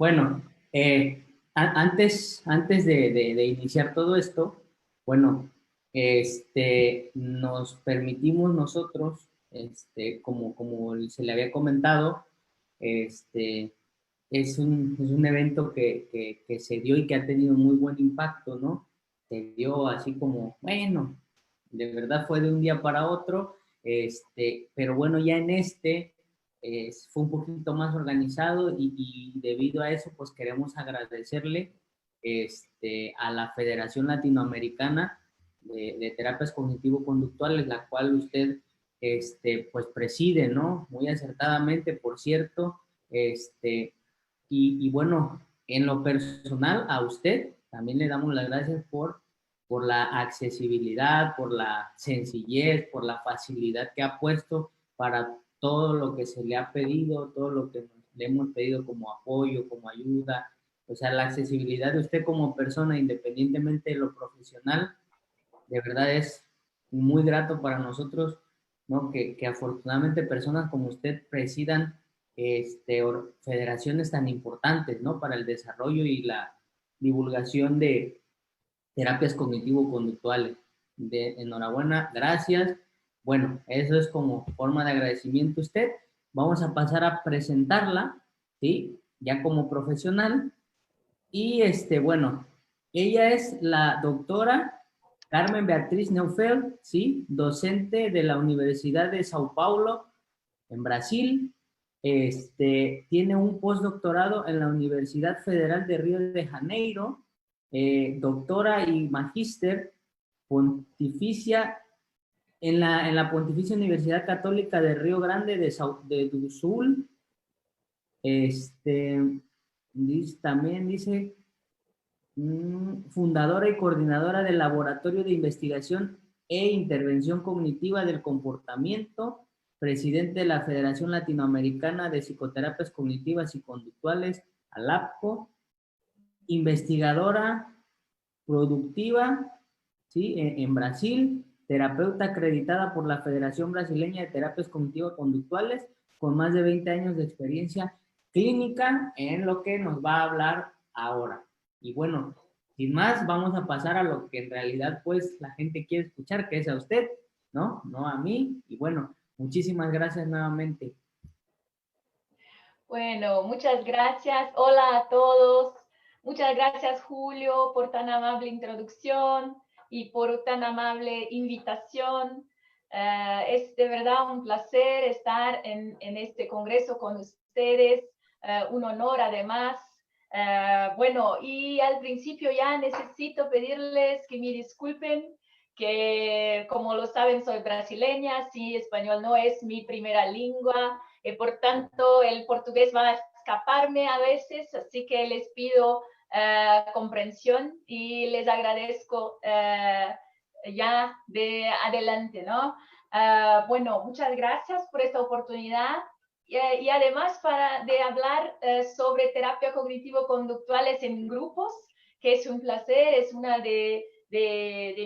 Bueno, antes de iniciar todo esto, bueno, nos permitimos nosotros, como se le había comentado, este, es un evento que se dio y que ha tenido muy buen impacto, ¿no? Se dio así como, bueno, de verdad fue de un día para otro, pero bueno, ya en fue un poquito más organizado y debido a eso, pues queremos agradecerle a la Federación Latinoamericana de Terapias Cognitivo-Conductuales, la cual usted pues preside, ¿no? Muy acertadamente, por cierto, y bueno, en lo personal, a usted también le damos las gracias por la accesibilidad, por la sencillez, por la facilidad que ha puesto para todo lo que se le ha pedido, todo lo que le hemos pedido como apoyo, como ayuda. O sea, la accesibilidad de usted como persona, independientemente de lo profesional, de verdad es muy grato para nosotros, ¿no? Que afortunadamente personas como usted presidan federaciones tan importantes, ¿no? Para el desarrollo y la divulgación de terapias cognitivo-conductuales. Enhorabuena, gracias. Bueno, eso es como forma de agradecimiento a usted. Vamos a pasar a presentarla, ¿sí? Ya como profesional. Y bueno, ella es la doctora Carmen Beatriz Neufeld, ¿sí? Docente de la Universidad de Sao Paulo, en Brasil. Tiene un postdoctorado en la Universidad Federal de Río de Janeiro, doctora y magíster pontificia en la Pontificia Universidad Católica de Río Grande do Sul. También dice fundadora y coordinadora del Laboratorio de Investigación e Intervención Cognitiva del Comportamiento, presidente de la Federación Latinoamericana de Psicoterapias Cognitivas y Conductuales, ALAPCO, investigadora productiva, ¿sí? En Brasil, terapeuta acreditada por la Federación Brasileña de Terapias Cognitivo-Conductuales, con más de 20 años de experiencia clínica en lo que nos va a hablar ahora. Y bueno, sin más, vamos a pasar a lo que en realidad pues la gente quiere escuchar, que es a usted, ¿no? No a mí. Y bueno, muchísimas gracias nuevamente. Bueno, muchas gracias. Hola a todos. Muchas gracias, Julio, por tan amable introducción y por tan amable invitación. Es de verdad un placer estar en este congreso con ustedes. Un honor, además. Bueno, y al principio ya necesito pedirles que me disculpen, que como lo saben, soy brasileña, sí, español no es mi primera lengua. Por tanto, el portugués va a escaparme a veces, así que les pido comprensión y les agradezco ya de adelante, ¿no? Bueno, muchas gracias por esta oportunidad y además de hablar sobre terapia cognitivo-conductuales en grupos, que es un placer, es una de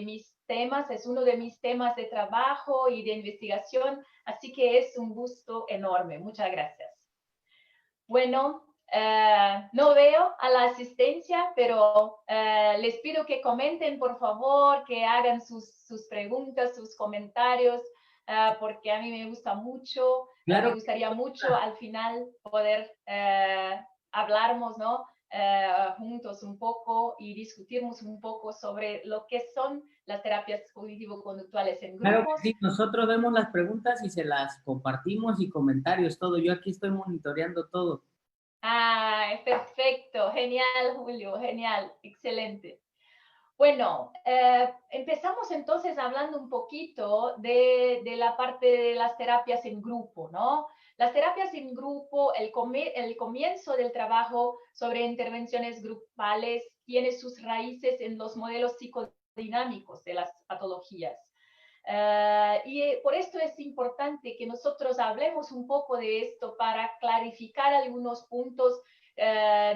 mis temas, es uno de mis temas de trabajo y de investigación, así que es un gusto enorme. Muchas gracias. Bueno, no veo a la asistencia, pero les pido que comenten, por favor, que hagan sus preguntas, sus comentarios, porque a mí me gusta mucho, me Claro. gustaría mucho al final poder hablarnos, ¿no? Juntos un poco y discutirnos un poco sobre lo que son las terapias cognitivo-conductuales en Claro grupos. que sí, nosotros vemos las preguntas y se las compartimos y comentarios, todo. Yo aquí estoy monitoreando todo. Ah, perfecto, genial, Julio, genial, excelente. Bueno, empezamos entonces hablando un poquito de la parte de las terapias en grupo, ¿no? Las terapias en grupo, el comienzo del trabajo sobre intervenciones grupales tiene sus raíces en los modelos psicodinámicos de las patologías. Y por esto es importante que nosotros hablemos un poco de esto para clarificar algunos puntos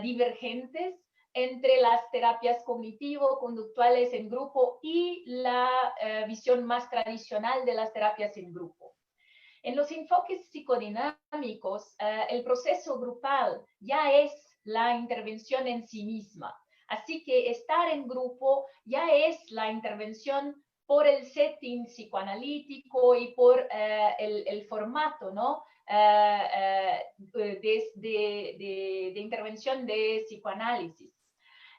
divergentes entre las terapias cognitivo-conductuales en grupo y la visión más tradicional de las terapias en grupo. En los enfoques psicodinámicos, el proceso grupal ya es la intervención en sí misma. Así que estar en grupo ya es la intervención por el setting psicoanalítico y por el formato, ¿no? De intervención de psicoanálisis.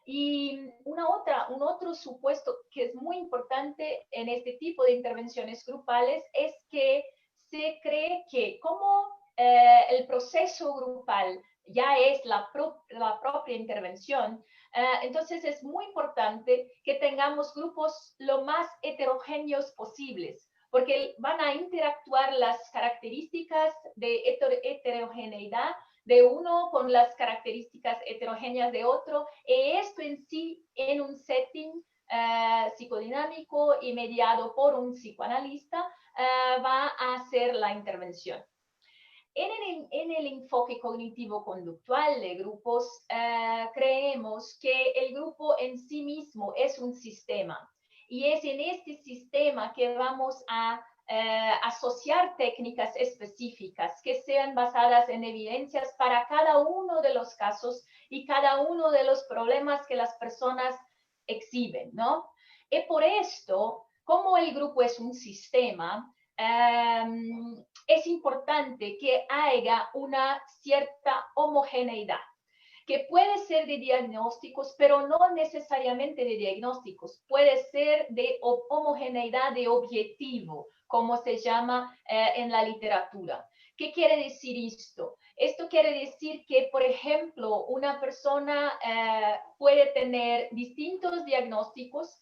Y un otro supuesto que es muy importante en este tipo de intervenciones grupales es que se cree que como el proceso grupal ya es la propia intervención, entonces es muy importante que tengamos grupos lo más heterogéneos posibles, porque van a interactuar las características de heterogeneidad de uno con las características heterogéneas de otro, y esto en sí, en un setting psicodinámico y mediado por un psicoanalista, va a hacer la intervención. En el enfoque cognitivo-conductual de grupos, creemos que el grupo en sí mismo es un sistema, y es en este sistema que vamos a asociar técnicas específicas que sean basadas en evidencias para cada uno de los casos y cada uno de los problemas que las personas exhiben, ¿no? Y por esto, como el grupo es un sistema, es importante que haya una cierta homogeneidad, que puede ser de diagnósticos, pero no necesariamente de diagnósticos, puede ser de homogeneidad de objetivo, como se llama en la literatura. ¿Qué quiere decir esto? Esto quiere decir que, por ejemplo, una persona puede tener distintos diagnósticos,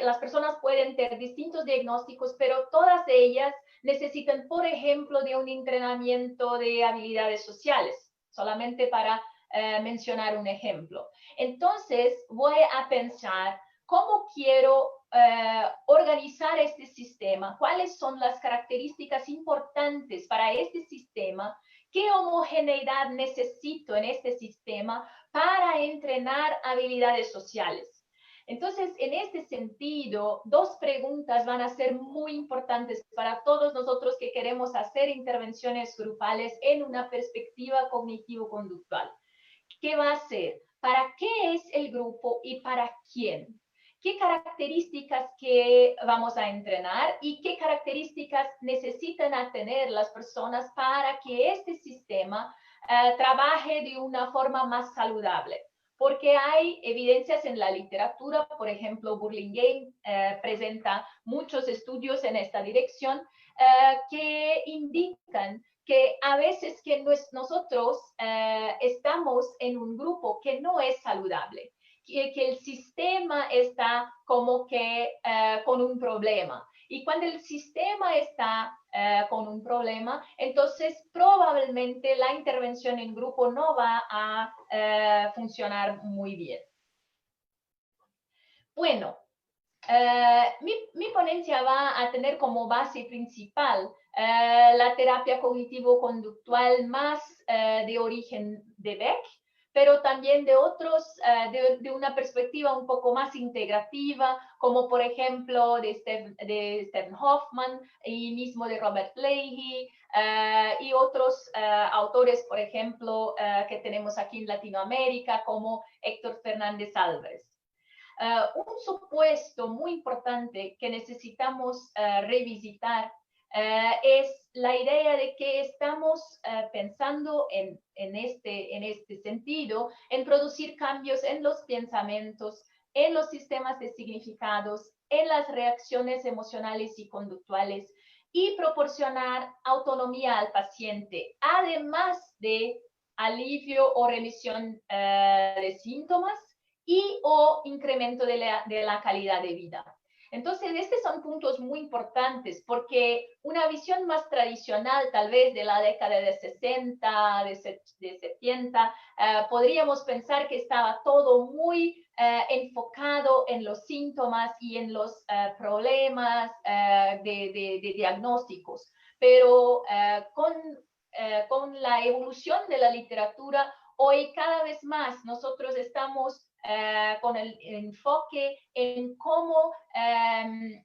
las personas pueden tener distintos diagnósticos, pero todas ellas necesitan, por ejemplo, de un entrenamiento de habilidades sociales, solamente para mencionar un ejemplo. Entonces, voy a pensar cómo quiero organizar este sistema, cuáles son las características importantes para este sistema, qué homogeneidad necesito en este sistema para entrenar habilidades sociales. Entonces, en este sentido, dos preguntas van a ser muy importantes para todos nosotros que queremos hacer intervenciones grupales en una perspectiva cognitivo-conductual. ¿Qué va a ser? ¿Para qué es el grupo y para quién? ¿Qué características que vamos a entrenar y qué características necesitan tener las personas para que este sistema trabaje de una forma más saludable? Porque hay evidencias en la literatura, por ejemplo, Burlingame presenta muchos estudios en esta dirección que indican que a veces que nosotros estamos en un grupo que no es saludable, que el sistema está como que con un problema. Y cuando el sistema está con un problema, entonces probablemente la intervención en grupo no va a funcionar muy bien. Bueno, mi ponencia va a tener como base principal la terapia cognitivo-conductual más de origen de Beck, pero también de otros, de una perspectiva un poco más integrativa, como por ejemplo de Stephen Hoffman y mismo de Robert Leahy, y otros autores, por ejemplo, que tenemos aquí en Latinoamérica, como Héctor Fernández Álvarez. Un supuesto muy importante que necesitamos revisitar es la idea de que estamos pensando en este sentido, en producir cambios en los pensamientos, en los sistemas de significados, en las reacciones emocionales y conductuales, y proporcionar autonomía al paciente, además de alivio o remisión de síntomas y o incremento de la calidad de vida. Entonces, estos son puntos muy importantes porque una visión más tradicional, tal vez de la década de 60, de 70, podríamos pensar que estaba todo muy enfocado en los síntomas y en los problemas de diagnósticos. Pero con la evolución de la literatura, hoy cada vez más nosotros estamos con el enfoque en cómo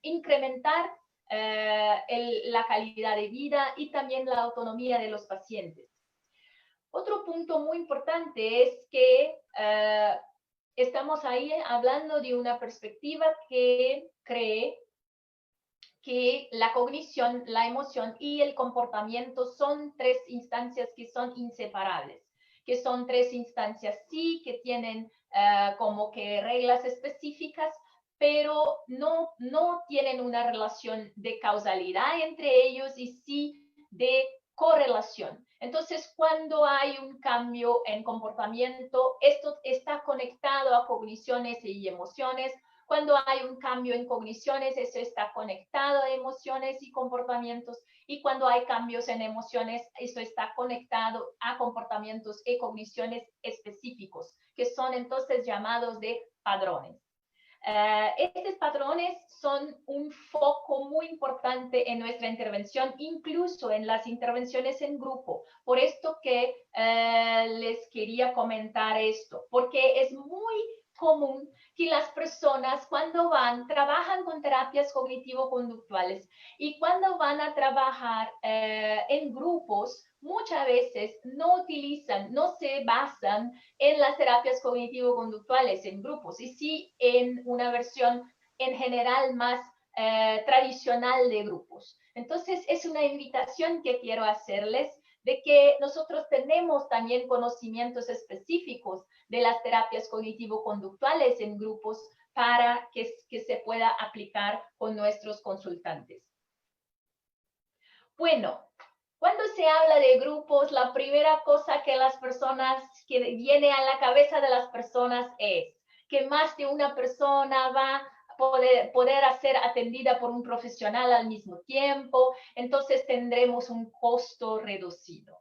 incrementar la calidad de vida y también la autonomía de los pacientes. Otro punto muy importante es que estamos ahí hablando de una perspectiva que cree que la cognición, la emoción y el comportamiento son tres instancias que son inseparables, que son tres instancias sí, que tienen como que reglas específicas, pero no tienen una relación de causalidad entre ellos y sí de correlación. Entonces, cuando hay un cambio en comportamiento, esto está conectado a cogniciones y emociones. Cuando hay un cambio en cogniciones, eso está conectado a emociones y comportamientos. Y cuando hay cambios en emociones, eso está conectado a comportamientos y cogniciones específicos, que son entonces llamados de patrones. Estos patrones son un foco muy importante en nuestra intervención, incluso en las intervenciones en grupo. Por esto que les quería comentar esto, porque es muy común que las personas cuando trabajan con terapias cognitivo-conductuales y cuando van a trabajar en grupos, muchas veces no se basan en las terapias cognitivo-conductuales en grupos y sí en una versión en general más tradicional de grupos. Entonces, es una invitación que quiero hacerles de que nosotros tenemos también conocimientos específicos de las terapias cognitivo-conductuales en grupos para que se pueda aplicar con nuestros consultantes. Bueno, cuando se habla de grupos, la primera cosa que viene a la cabeza de las personas es que más de una persona va a poder ser atendida por un profesional al mismo tiempo, entonces tendremos un costo reducido.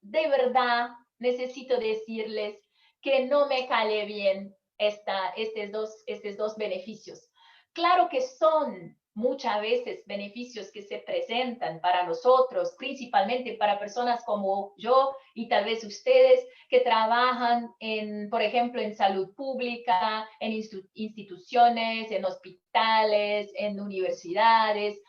De verdad, necesito decirles que no me cae bien estos dos beneficios. Claro que son muchas veces beneficios que se presentan para nosotros, principalmente para personas como yo y tal vez ustedes que trabajan por ejemplo, en salud pública, en instituciones, en hospitales, en universidades.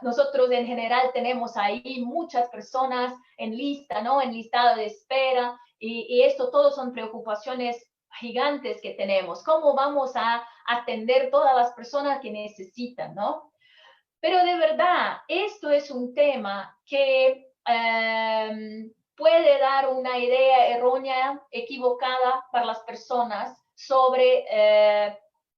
Nosotros en general tenemos ahí muchas personas en lista, ¿no? En listado de espera, y esto todos son preocupaciones gigantes que tenemos. ¿Cómo vamos a atender todas las personas que necesitan, ¿no? Pero de verdad, esto es un tema que puede dar una idea errónea, equivocada para las personas sobre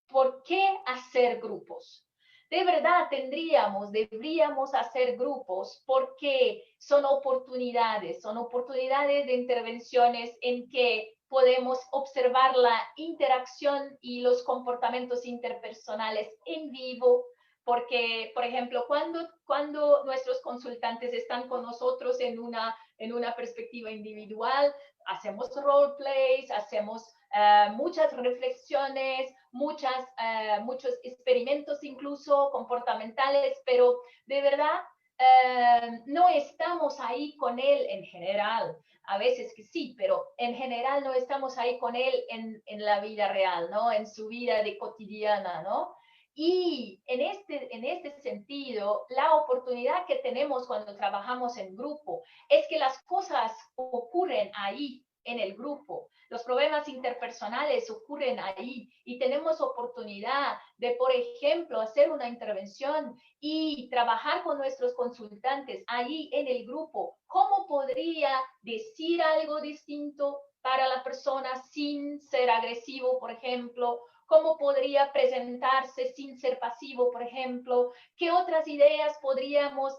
por qué hacer grupos. De verdad deberíamos hacer grupos porque son oportunidades de intervenciones en que podemos observar la interacción y los comportamientos interpersonales en vivo, porque, por ejemplo, cuando nuestros consultantes están con nosotros en una perspectiva individual, hacemos roleplays, hacemos muchas reflexiones, muchos experimentos incluso comportamentales, pero de verdad no estamos ahí con él en general. A veces que sí, pero en general no estamos ahí con él en la vida real, ¿no? En su vida de cotidiana, ¿no? Y en este sentido, la oportunidad que tenemos cuando trabajamos en grupo es que las cosas ocurren ahí en el grupo. Los problemas interpersonales ocurren ahí y tenemos oportunidad de, por ejemplo, hacer una intervención y trabajar con nuestros consultantes ahí en el grupo. ¿Cómo podría decir algo distinto para la persona sin ser agresivo, por ejemplo? ¿Cómo podría presentarse sin ser pasivo, por ejemplo? ¿Qué otras ideas podríamos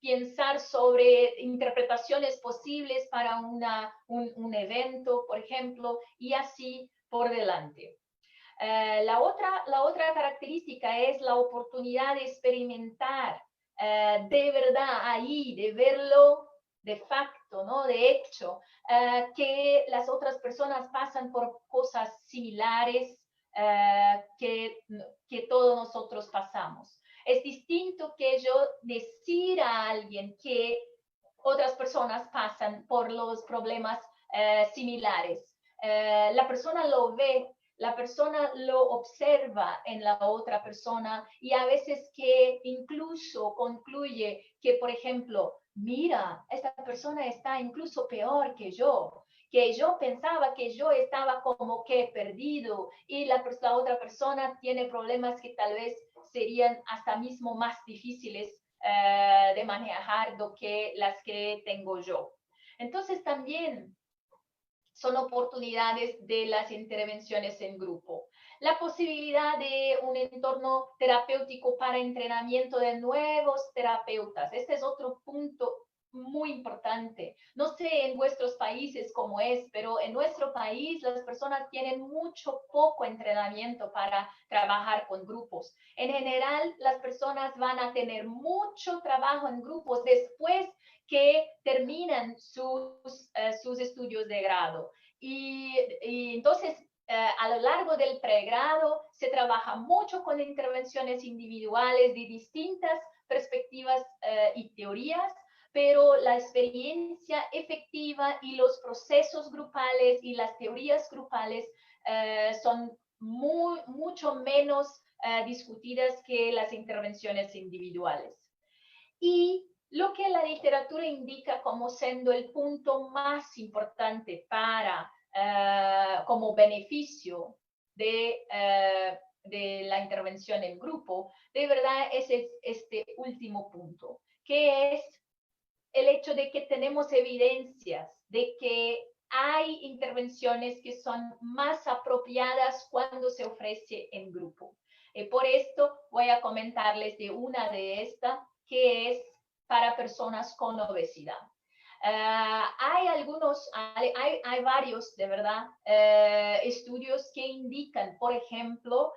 pensar sobre interpretaciones posibles para un evento, por ejemplo, y así por delante? La otra característica es la oportunidad de experimentar de verdad ahí, de verlo de facto, ¿no? De hecho, que las otras personas pasan por cosas similares que todos nosotros pasamos. Es distinto que yo decir a alguien que otras personas pasan por los problemas similares. La persona lo ve, la persona lo observa en la otra persona y a veces que incluso concluye que, por ejemplo, mira, esta persona está incluso peor que yo pensaba que yo estaba como que perdido y la otra persona tiene problemas que tal vez serían hasta mismo más difíciles de manejar do que las que tengo yo. Entonces también son oportunidades de las intervenciones en grupo. La posibilidad de un entorno terapéutico para entrenamiento de nuevos terapeutas. Este es otro punto muy importante. No sé en vuestros países cómo es, pero en nuestro país las personas tienen mucho poco entrenamiento para trabajar con grupos. En general, las personas van a tener mucho trabajo en grupos después que terminan sus estudios de grado. Y entonces, a lo largo del pregrado se trabaja mucho con intervenciones individuales de distintas perspectivas y teorías, pero la experiencia efectiva y los procesos grupales y las teorías grupales son mucho menos discutidas que las intervenciones individuales. Y lo que la literatura indica como siendo el punto más importante para, como beneficio de la intervención en grupo, de verdad es este último punto, que es el hecho de que tenemos evidencias de que hay intervenciones que son más apropiadas cuando se ofrece en grupo. Por esto voy a comentarles de una de estas, que es para personas con obesidad. Hay varios, de verdad, estudios que indican, por ejemplo,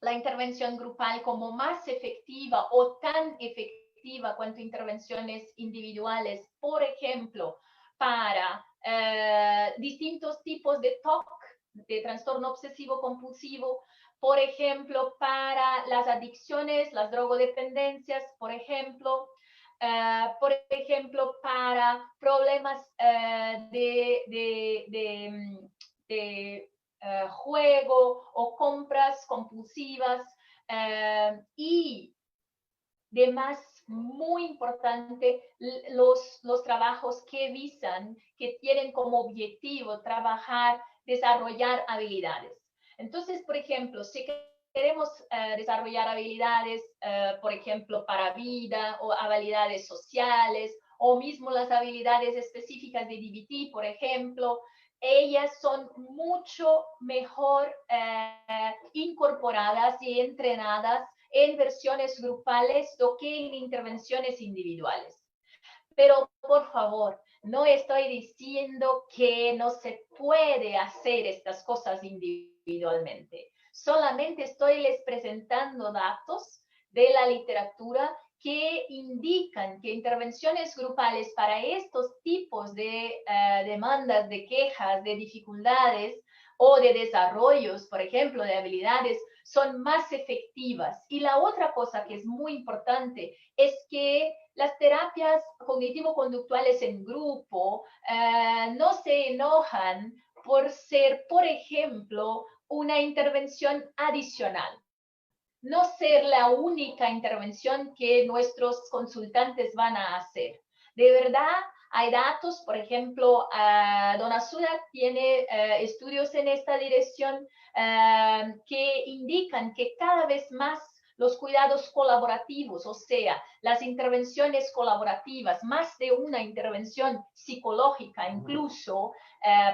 la intervención grupal como más efectiva o tan efectiva cuanto intervenciones individuales, por ejemplo, para distintos tipos de TOC, de trastorno obsesivo compulsivo, por ejemplo, para las adicciones, las drogodependencias, por ejemplo, para problemas de juego o compras compulsivas y demás, muy importante, los trabajos que visan, que tienen como objetivo trabajar, desarrollar habilidades. Entonces, por ejemplo, si queremos desarrollar habilidades, por ejemplo, para vida o habilidades sociales, o mismo las habilidades específicas de DBT, por ejemplo, ellas son mucho mejor incorporadas y entrenadas en versiones grupales do que en intervenciones individuales. Pero por favor, no estoy diciendo que no se puede hacer estas cosas individualmente. Solamente estoy les presentando datos de la literatura que indican que intervenciones grupales para estos tipos de demandas, de quejas, de dificultades o de desarrollos, por ejemplo, de habilidades, son más efectivas. Y la otra cosa que es muy importante es que las terapias cognitivo-conductuales en grupo no se enojan por ser, por ejemplo, una intervención adicional. No ser la única intervención que nuestros consultantes van a hacer. De verdad, hay datos, por ejemplo, Dona Suda tiene estudios en esta dirección que indican que cada vez más los cuidados colaborativos, o sea, las intervenciones colaborativas, más de una intervención psicológica incluso,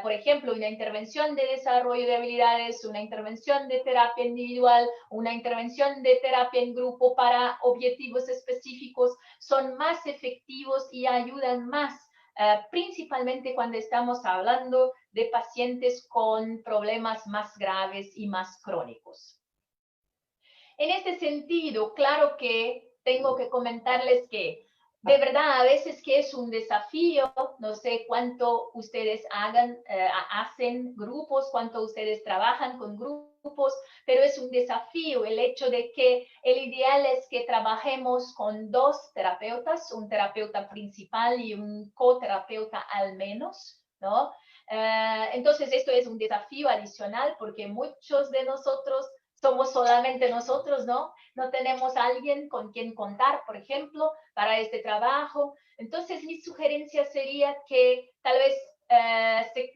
por ejemplo, una intervención de desarrollo de habilidades, una intervención de terapia individual, una intervención de terapia en grupo para objetivos específicos, son más efectivos y ayudan más, principalmente cuando estamos hablando de pacientes con problemas más graves y más crónicos. En este sentido, claro que tengo que comentarles que de verdad a veces que es un desafío, no sé cuánto ustedes hacen grupos, cuánto ustedes trabajan con grupos, pero es un desafío el hecho de que el ideal es que trabajemos con dos terapeutas, un terapeuta principal y un coterapeuta al menos, ¿no? Entonces esto es un desafío adicional porque muchos de nosotros somos solamente nosotros, ¿no? No tenemos a alguien con quien contar, por ejemplo, para este trabajo. Entonces, mi sugerencia sería que tal vez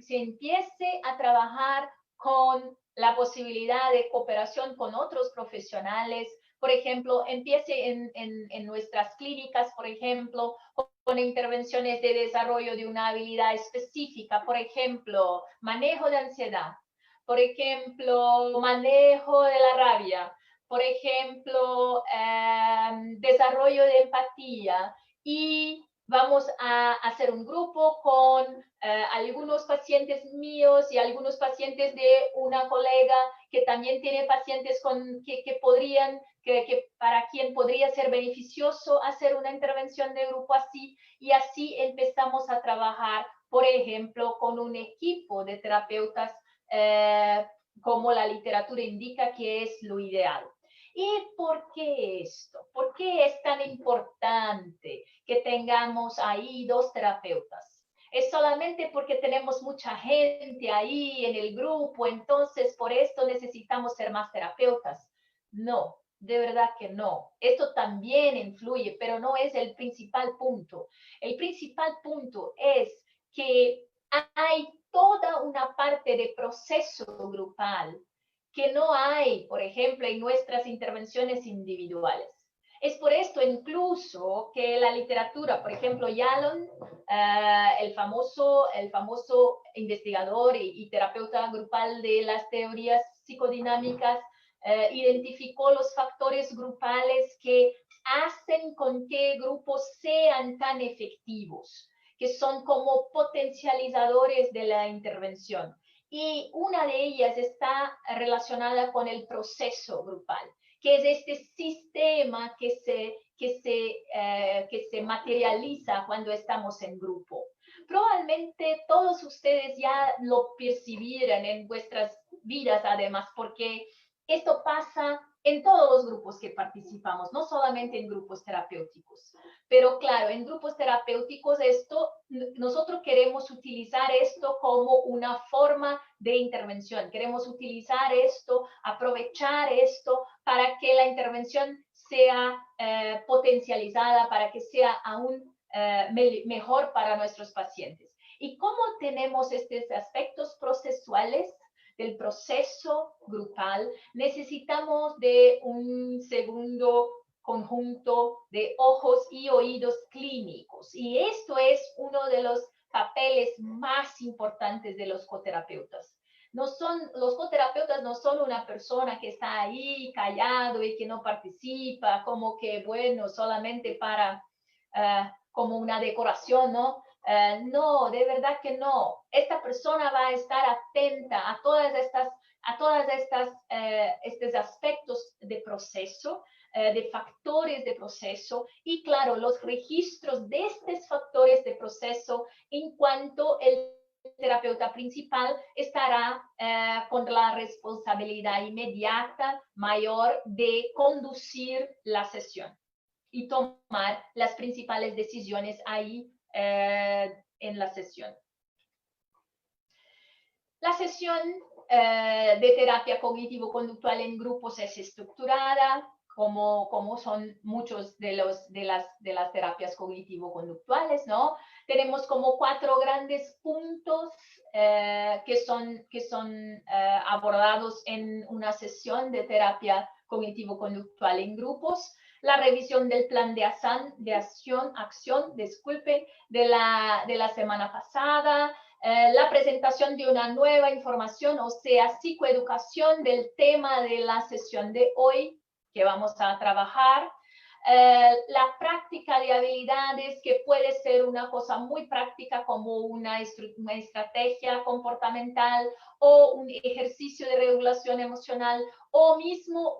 se empiece a trabajar con la posibilidad de cooperación con otros profesionales. Por ejemplo, empiece en nuestras clínicas, por ejemplo, con intervenciones de desarrollo de una habilidad específica, por ejemplo, manejo de ansiedad, por ejemplo, manejo de la rabia, por ejemplo, desarrollo de empatía, y vamos a hacer un grupo con algunos pacientes míos y algunos pacientes de una colega que también tiene pacientes para quien podría ser beneficioso hacer una intervención de grupo así, y así empezamos a trabajar, por ejemplo, con un equipo de terapeutas como la literatura indica que es lo ideal. ¿Y por qué esto? ¿Por qué es tan importante que tengamos ahí 2 terapeutas? ¿Es solamente porque tenemos mucha gente ahí en el grupo, entonces por esto necesitamos ser más terapeutas? No, de verdad que no. Esto también influye, pero no es el principal punto. El principal punto es que hay toda una parte de proceso grupal que no hay, por ejemplo, en nuestras intervenciones individuales. Es por esto incluso que la literatura, por ejemplo, Yalom, el famoso investigador y terapeuta grupal de las teorías psicodinámicas, identificó los factores grupales que hacen con que grupos sean tan efectivos, que son como potencializadores de la intervención. Y una de ellas está relacionada con el proceso grupal, que es este sistema que se materializa cuando estamos en grupo. Probablemente todos ustedes ya lo percibieron en vuestras vidas, además, porque esto pasa en todos los grupos que participamos, no solamente en grupos terapéuticos. Pero claro, en grupos terapéuticos nosotros queremos utilizar esto como una forma de intervención. Queremos utilizar esto, aprovechar esto para que la intervención sea potencializada, para que sea aún mejor para nuestros pacientes. ¿Y cómo tenemos estos aspectos procesuales del proceso grupal? Necesitamos de un segundo conjunto de ojos y oídos clínicos. Y esto es uno de los papeles más importantes de los coterapeutas. Los coterapeutas no son una persona que está ahí callado y que no participa, como que, bueno, solamente para, como una decoración, ¿no? No, de verdad que no. Esta persona va a estar atenta a estos aspectos de proceso, de factores de proceso, y claro, los registros de estos factores de proceso en cuanto el terapeuta principal estará con la responsabilidad inmediata mayor de conducir la sesión y tomar las principales decisiones ahí en la sesión. La sesión de terapia cognitivo-conductual en grupos es estructurada, como son muchos de las terapias cognitivo-conductuales, ¿no? Tenemos como 4 grandes puntos que son abordados en una sesión de terapia cognitivo-conductual en grupos. La revisión del plan de acción, de la semana pasada, la presentación de una nueva información, o sea, psicoeducación del tema de la sesión de hoy que vamos a trabajar, la práctica de habilidades, que puede ser una cosa muy práctica como una estrategia comportamental o un ejercicio de regulación emocional, o mismo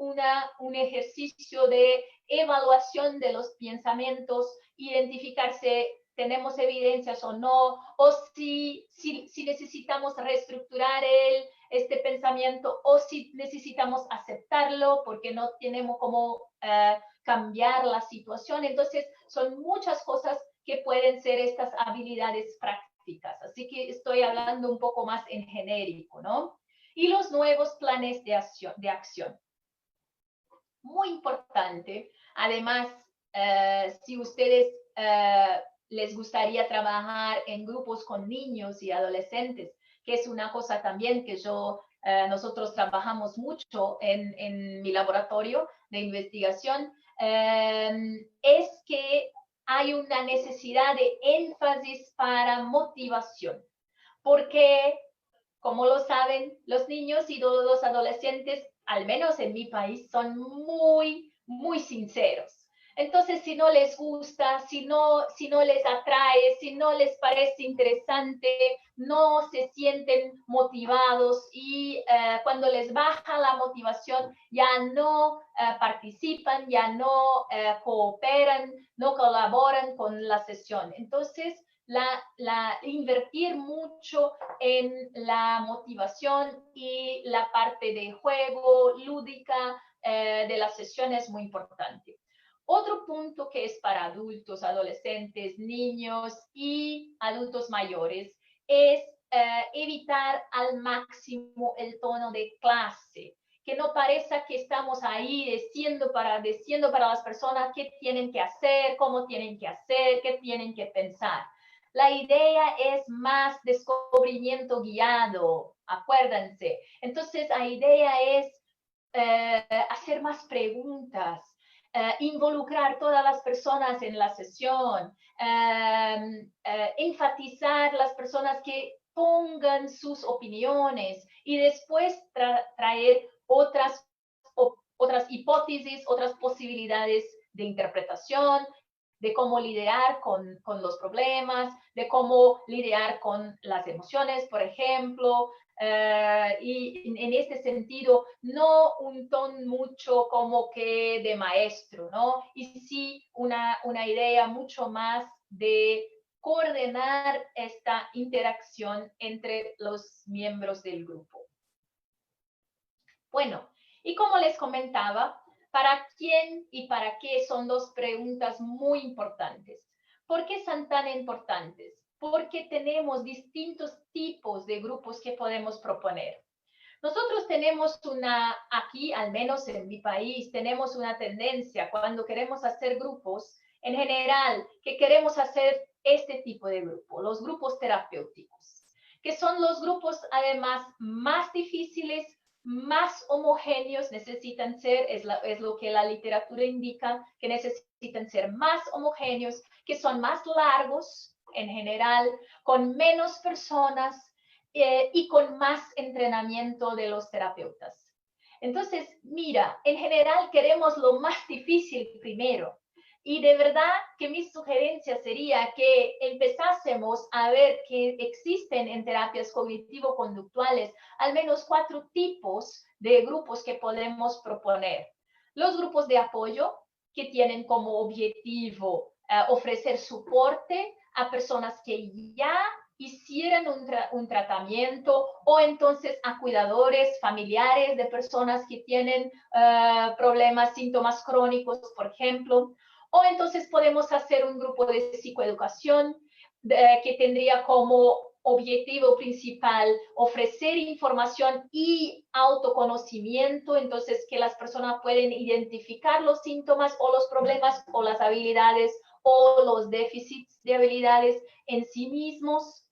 un ejercicio de evaluación de los pensamientos, identificarse tenemos evidencias o no, o si necesitamos reestructurar este pensamiento, o si necesitamos aceptarlo porque no tenemos cómo cambiar la situación. Entonces, son muchas cosas que pueden ser estas habilidades prácticas. Así que estoy hablando un poco más en genérico, ¿no? Y los nuevos planes de acción. muy importante. Además, si ustedes les gustaría trabajar en grupos con niños y adolescentes, que es una cosa también que nosotros trabajamos mucho en mi laboratorio de investigación, es que hay una necesidad de énfasis para motivación, porque, como lo saben, los niños y los adolescentes, al menos en mi país, son muy, muy sinceros. Entonces, si no les gusta, si no les atrae, si no les parece interesante, no se sienten motivados y cuando les baja la motivación ya no participan, ya no cooperan, no colaboran con la sesión. Entonces, invertir mucho en la motivación y la parte de juego lúdica de la sesión es muy importante. Otro punto que es para adultos, adolescentes, niños y adultos mayores es evitar al máximo el tono de clase, que no parezca que estamos ahí diciendo para las personas qué tienen que hacer, cómo tienen que hacer, qué tienen que pensar. La idea es más descubrimiento guiado, acuérdense. Entonces, la idea es hacer más preguntas, involucrar todas las personas en la sesión, enfatizar las personas que pongan sus opiniones y después traer otras hipótesis, otras posibilidades de interpretación, de cómo lidiar con los problemas, de cómo lidiar con las emociones, por ejemplo, y en este sentido, no un tono mucho como que de maestro, ¿no? Y sí una idea mucho más de coordinar esta interacción entre los miembros del grupo. Bueno, y como les comentaba, ¿para quién y para qué son dos preguntas muy importantes? ¿Por qué son tan importantes? Porque tenemos distintos tipos de grupos que podemos proponer. Nosotros tenemos aquí, al menos en mi país, tenemos una tendencia cuando queremos hacer grupos, en general, que queremos hacer este tipo de grupo, los grupos terapéuticos, que son los grupos además más difíciles, más homogéneos, necesitan ser, es lo que la literatura indica, que necesitan ser más homogéneos, que son más largos en general, con menos personas y con más entrenamiento de los terapeutas. Entonces, mira, en general queremos lo más difícil primero. Y de verdad que mi sugerencia sería que empezásemos a ver que existen en terapias cognitivo-conductuales al menos 4 tipos de grupos que podemos proponer. Los grupos de apoyo, que tienen como objetivo ofrecer soporte a personas que ya hicieran un tratamiento, o entonces a cuidadores familiares de personas que tienen problemas, síntomas crónicos, por ejemplo. O entonces podemos hacer un grupo de psicoeducación que tendría como objetivo principal ofrecer información y autoconocimiento, entonces que las personas pueden identificar los síntomas o los problemas o las habilidades o los déficits de habilidades en sí mismos.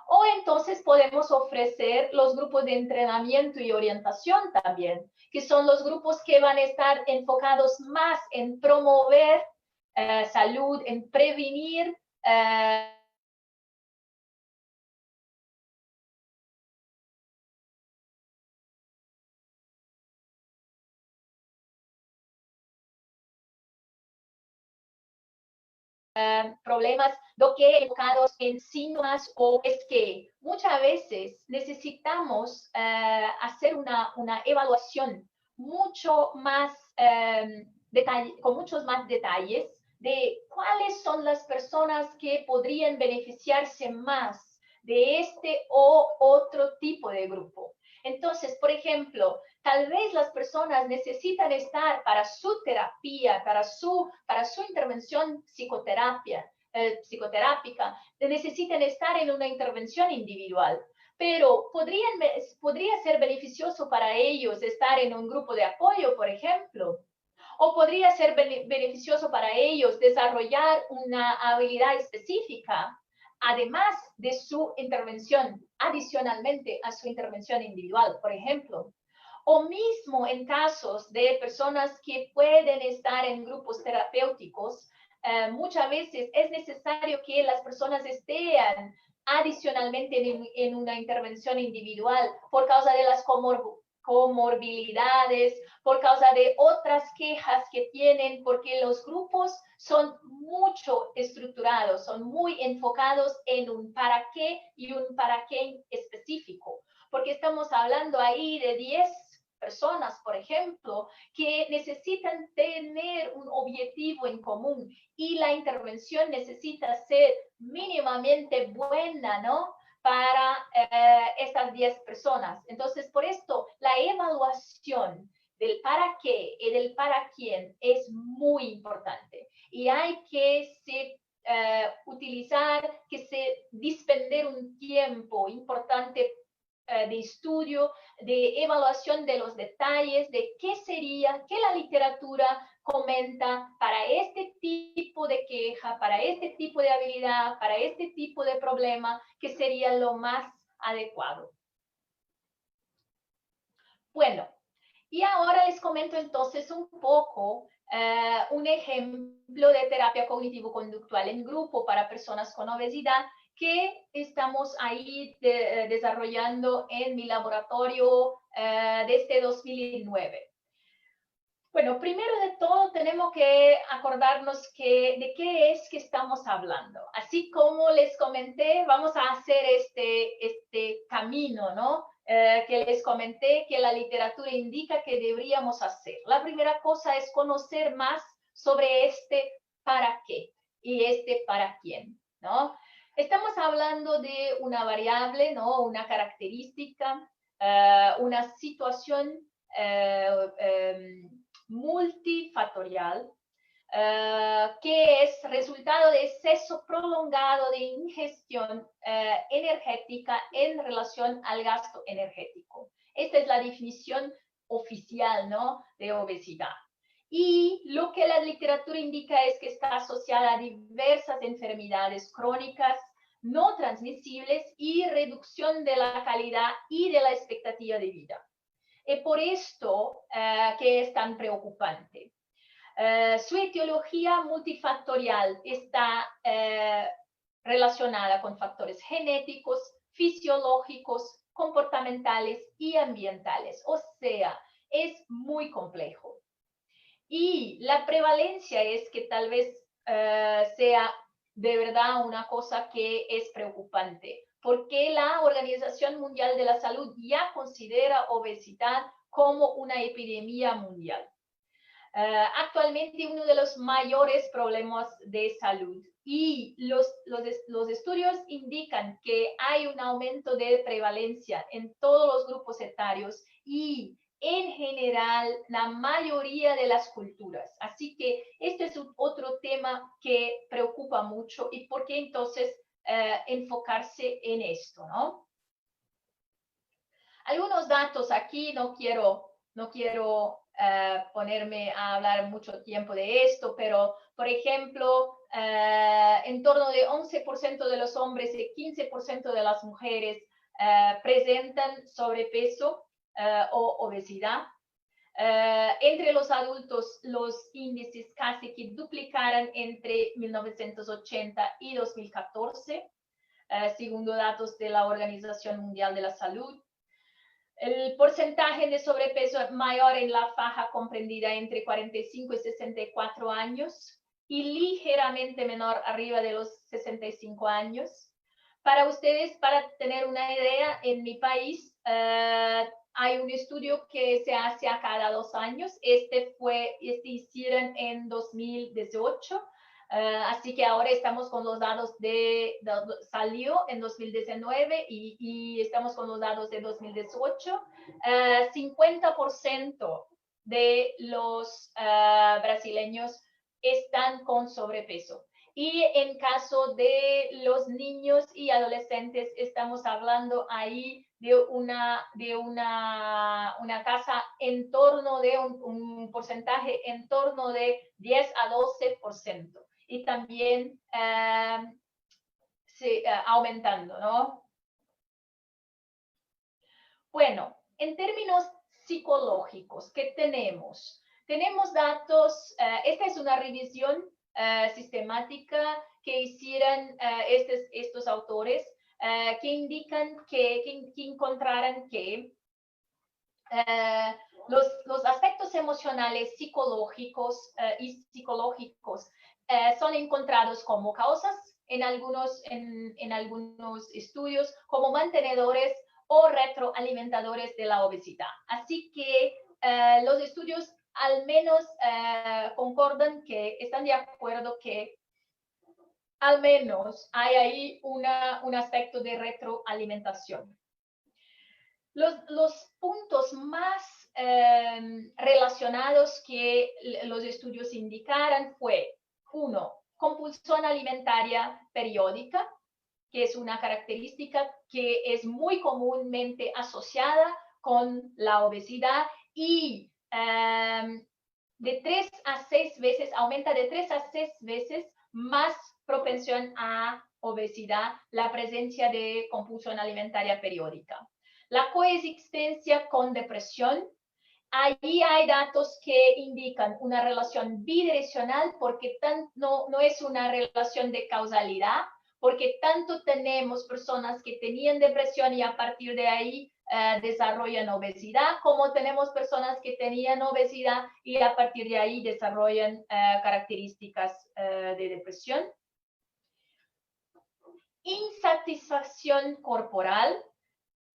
O entonces podemos ofrecer los grupos de entrenamiento y orientación también, que son los grupos que van a estar enfocados más en promover salud, en prevenir problemas que enfocados en síntomas, o es que muchas veces necesitamos hacer una evaluación mucho más con muchos más detalles de cuáles son las personas que podrían beneficiarse más de este o otro tipo de grupo. Entonces, por ejemplo, tal vez las personas necesitan estar para su terapia, para su intervención psicoterápica, necesitan estar en una intervención individual, pero podría ser beneficioso para ellos estar en un grupo de apoyo, por ejemplo. O podría ser beneficioso para ellos desarrollar una habilidad específica, además de su intervención, adicionalmente a su intervención individual, por ejemplo. O mismo en casos de personas que pueden estar en grupos terapéuticos, muchas veces es necesario que las personas estén adicionalmente en una intervención individual por causa de las comorbilidades, por causa de otras quejas que tienen, porque los grupos son mucho estructurados, son muy enfocados en un para qué y un para qué específico, porque estamos hablando ahí de 10 personas, por ejemplo, que necesitan tener un objetivo en común y la intervención necesita ser mínimamente buena, ¿no? Para estas 10 personas. Entonces, por esto, la evaluación del para qué y del para quién es muy importante. Y hay que utilizar, dispender un tiempo importante de estudio, de evaluación de los detalles, de qué sería, qué la literatura comenta para este tipo de queja, para este tipo de habilidad, para este tipo de problema, que sería lo más adecuado. Bueno, y ahora les comento entonces un poco un ejemplo de terapia cognitivo-conductual en grupo para personas con obesidad que estamos ahí desarrollando en mi laboratorio desde 2009. Bueno, primero de todo tenemos que acordarnos de qué es que estamos hablando. Así como les comenté, vamos a hacer este camino, ¿no? Que les comenté que la literatura indica que deberíamos hacer. La primera cosa es conocer más sobre este para qué y este para quién, ¿no? Estamos hablando de una variable, ¿no? Una característica, una situación multifactorial, que es resultado de exceso prolongado de ingestión energética en relación al gasto energético. Esta es la definición oficial, ¿no?, de obesidad. Y lo que la literatura indica es que está asociada a diversas enfermedades crónicas no transmisibles y reducción de la calidad y de la expectativa de vida. Y por esto que es tan preocupante. Su etiología multifactorial está relacionada con factores genéticos, fisiológicos, comportamentales y ambientales. O sea, es muy complejo. Y la prevalencia es que tal vez sea de verdad una cosa que es preocupante, porque la Organización Mundial de la Salud ya considera obesidad como una epidemia mundial. Actualmente uno de los mayores problemas de salud, y los estudios indican que hay un aumento de prevalencia en todos los grupos etarios y en general la mayoría de las culturas. Así que este es otro tema que preocupa mucho, y por qué entonces enfocarse en esto, ¿no? Algunos datos aquí, no quiero ponerme a hablar mucho tiempo de esto, pero por ejemplo, en torno de 11% de los hombres y 15% de las mujeres presentan sobrepeso o obesidad. Entre los adultos, los índices casi que duplicaron entre 1980 y 2014, según datos de la Organización Mundial de la Salud. El porcentaje de sobrepeso es mayor en la faja comprendida entre 45 y 64 años y ligeramente menor arriba de los 65 años. Para ustedes, para tener una idea, en mi país hay un estudio que se hace a cada 2 años. Este hicieron en 2018. Así que ahora estamos con los datos salió en 2019 y estamos con los datos de 2018. 50% de los brasileños están con sobrepeso. Y en caso de los niños y adolescentes, estamos hablando ahí de una tasa en torno de un porcentaje en torno de 10 a 12%. Y también aumentando, ¿no? Bueno, en términos psicológicos, ¿qué tenemos? Tenemos datos, esta es una revisión sistemática que hicieron estos autores, que indican que encontraran que los aspectos emocionales, psicológicos y psicológicos son encontrados como causas en algunos estudios, como mantenedores o retroalimentadores de la obesidad. Así que los estudios al menos concordan que están de acuerdo que al menos hay ahí un aspecto de retroalimentación. Los puntos más relacionados que los estudios indicaran fue, uno, compulsión alimentaria periódica, que es una característica que es muy comúnmente asociada con la obesidad y de 3 a 6 veces, aumenta de 3 a 6 veces más propensión a obesidad la presencia de compulsión alimentaria periódica. La coexistencia con depresión, allí hay datos que indican una relación bidireccional porque no es una relación de causalidad, porque tanto tenemos personas que tenían depresión y a partir de ahí desarrollan obesidad, como tenemos personas que tenían obesidad y a partir de ahí desarrollan características de depresión. Insatisfacción corporal,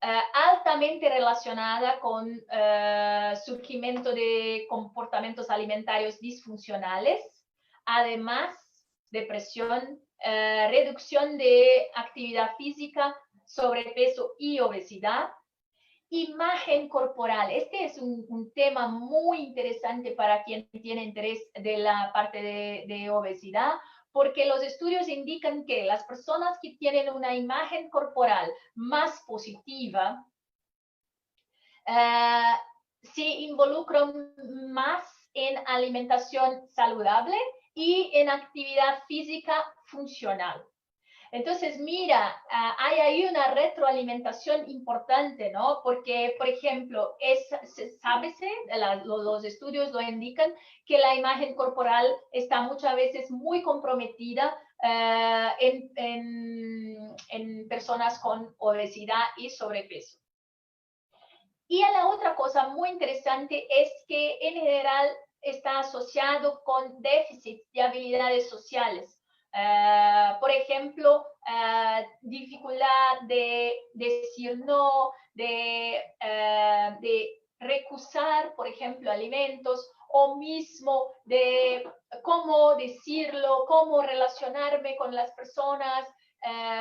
altamente relacionada con surgimiento de comportamientos alimentarios disfuncionales, además depresión, reducción de actividad física, sobrepeso y obesidad. Imagen corporal, este es un tema muy interesante para quien tiene interés de la parte de obesidad, porque los estudios indican que las personas que tienen una imagen corporal más positiva se involucran más en alimentación saludable y en actividad física funcional. Entonces, mira, hay ahí una retroalimentación importante, ¿no? Porque, por ejemplo, sábese, los estudios lo indican, que la imagen corporal está muchas veces muy comprometida en personas con obesidad y sobrepeso. Y la otra cosa muy interesante es que en general está asociado con déficits de habilidades sociales. Por ejemplo, dificultad de decir no, de recusar, por ejemplo, alimentos, o mismo de cómo decirlo, cómo relacionarme con las personas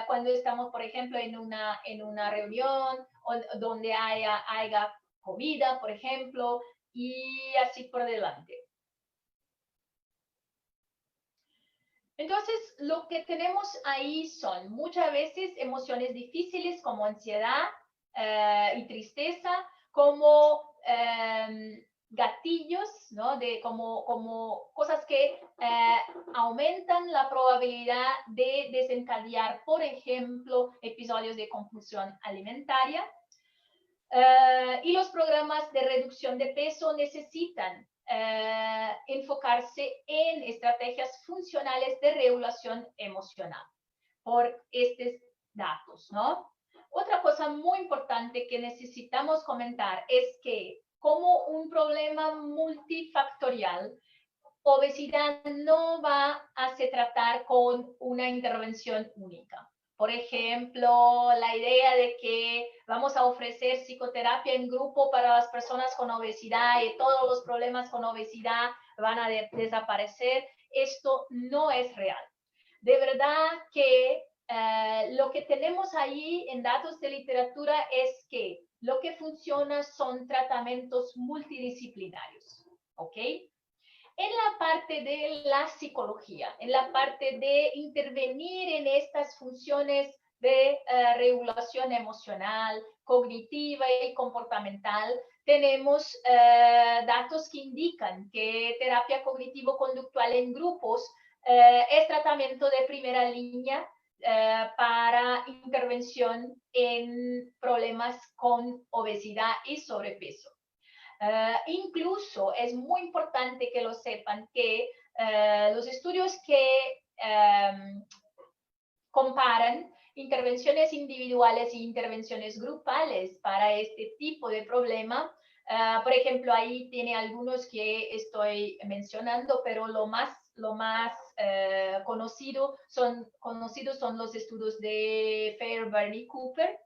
cuando estamos, por ejemplo, en una reunión o donde haya comida, por ejemplo, y así por delante. Entonces, lo que tenemos ahí son muchas veces emociones difíciles como ansiedad y tristeza, como gatillos, ¿no? Como cosas que aumentan la probabilidad de desencadear, por ejemplo, episodios de compulsión alimentaria. Y los programas de reducción de peso necesitan enfocarse en estrategias funcionales de regulación emocional por estos datos, ¿no? Otra cosa muy importante que necesitamos comentar es que como un problema multifactorial, obesidad no va a se tratar con una intervención única. Por ejemplo, la idea de que vamos a ofrecer psicoterapia en grupo para las personas con obesidad y todos los problemas con obesidad van a desaparecer, esto no es real. De verdad que lo que tenemos ahí en datos de literatura es que lo que funciona son tratamientos multidisciplinarios, ¿ok? en la parte de la psicología, en la parte de intervenir en estas funciones de regulación emocional, cognitiva y comportamental, tenemos datos que indican que terapia cognitivo-conductual en grupos es tratamiento de primera línea para intervención en problemas con obesidad y sobrepeso. Incluso es muy importante que lo sepan que los estudios que comparan intervenciones individuales e intervenciones grupales para este tipo de problema. Por ejemplo, ahí tiene algunos que estoy mencionando, pero lo más conocidos son los estudios de Fairbairn y Cooper.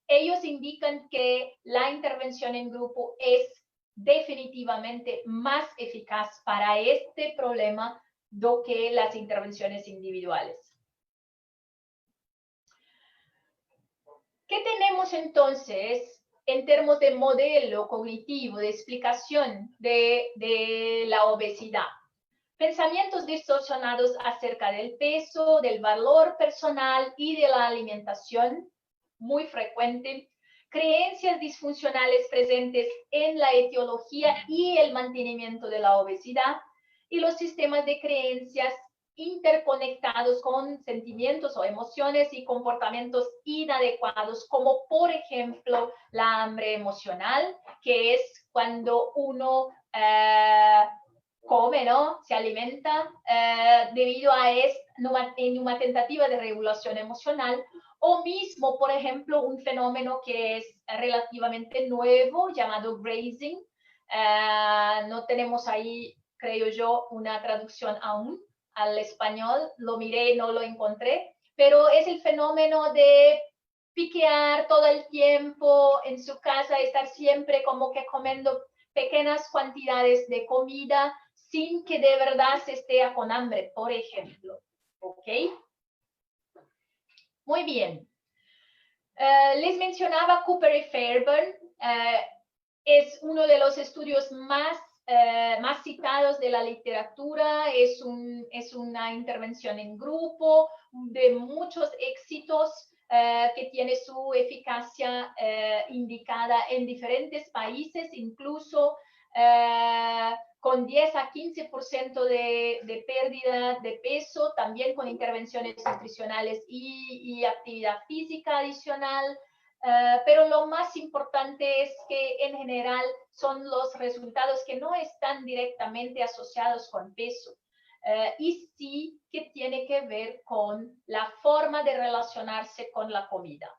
Ellos indican que la intervención en grupo es definitivamente más eficaz para este problema do que las intervenciones individuales. ¿Qué tenemos entonces en términos de modelo cognitivo, de explicación de la obesidad? Pensamientos distorsionados acerca del peso, del valor personal y de la alimentación, muy frecuente. Creencias disfuncionales presentes en la etiología y el mantenimiento de la obesidad. Y los sistemas de creencias interconectados con sentimientos o emociones y comportamientos inadecuados, como por ejemplo la hambre emocional, que es cuando uno come, ¿no? Se alimenta debido a en una tentativa de regulación emocional, o mismo, por ejemplo, un fenómeno que es relativamente nuevo llamado grazing. No tenemos ahí, creo yo, una traducción aún al español, lo miré, no lo encontré, pero es el fenómeno de piquear todo el tiempo en su casa, estar siempre como que comiendo pequeñas cantidades de comida sin que de verdad se esté con hambre, por ejemplo. ¿Ok? Muy bien. Les mencionaba Cooper y Fairbairn. Es uno de los estudios más citados de la literatura. Es una intervención en grupo de muchos éxitos que tiene su eficacia indicada en diferentes países, incluso con 10 a 15% de pérdida de peso, también con intervenciones nutricionales y actividad física adicional. Pero lo más importante es que en general son los resultados que no están directamente asociados con peso y sí que tiene que ver con la forma de relacionarse con la comida.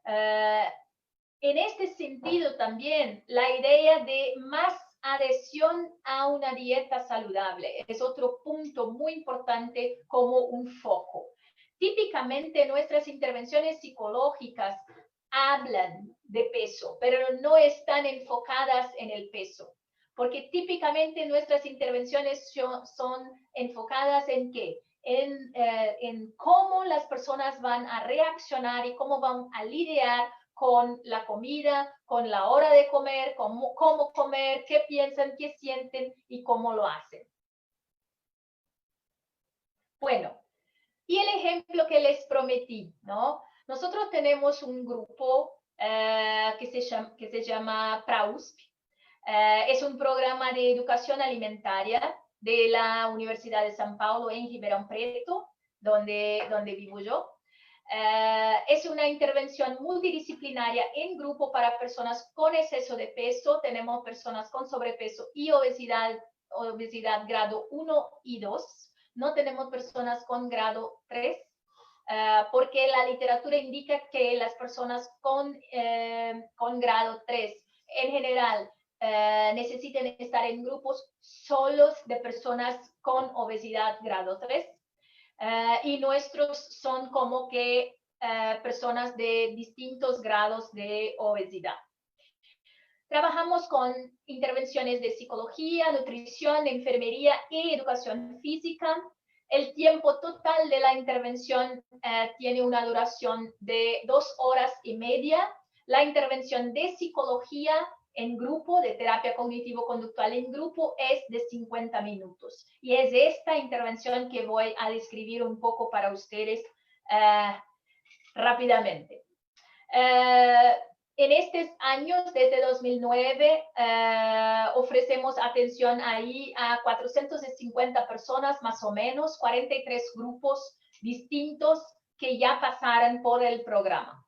En este sentido también la idea de más adhesión a una dieta saludable es otro punto muy importante como un foco. Típicamente nuestras intervenciones psicológicas hablan de peso, pero no están enfocadas en el peso, porque típicamente nuestras intervenciones son enfocadas en ¿qué? En cómo las personas van a reaccionar y cómo van a lidiar con la comida, con la hora de comer, cómo comer, qué piensan, qué sienten y cómo lo hacen. Bueno, y el ejemplo que les prometí, ¿no? Nosotros tenemos un grupo que se llama PRAUSP. Es un programa de educación alimentaria de la Universidad de San Paulo en Ribeirão Preto, donde vivo yo. Es una intervención multidisciplinaria en grupo para personas con exceso de peso. Tenemos personas con sobrepeso y obesidad grado 1 y 2. No tenemos personas con grado 3, porque la literatura indica que las personas con grado 3 en general necesitan estar en grupos solos de personas con obesidad grado 3. Y nuestros son como que personas de distintos grados de obesidad. Trabajamos con intervenciones de psicología, nutrición, enfermería y educación física. El tiempo total de la intervención tiene una duración de 2 horas y media. La intervención de psicología en grupo, de terapia cognitivo-conductual en grupo, es de 50 minutos. Y es esta intervención que voy a describir un poco para ustedes rápidamente. En estos años, desde 2009, ofrecemos atención ahí a 450 personas, más o menos, 43 grupos distintos que ya pasaron por el programa.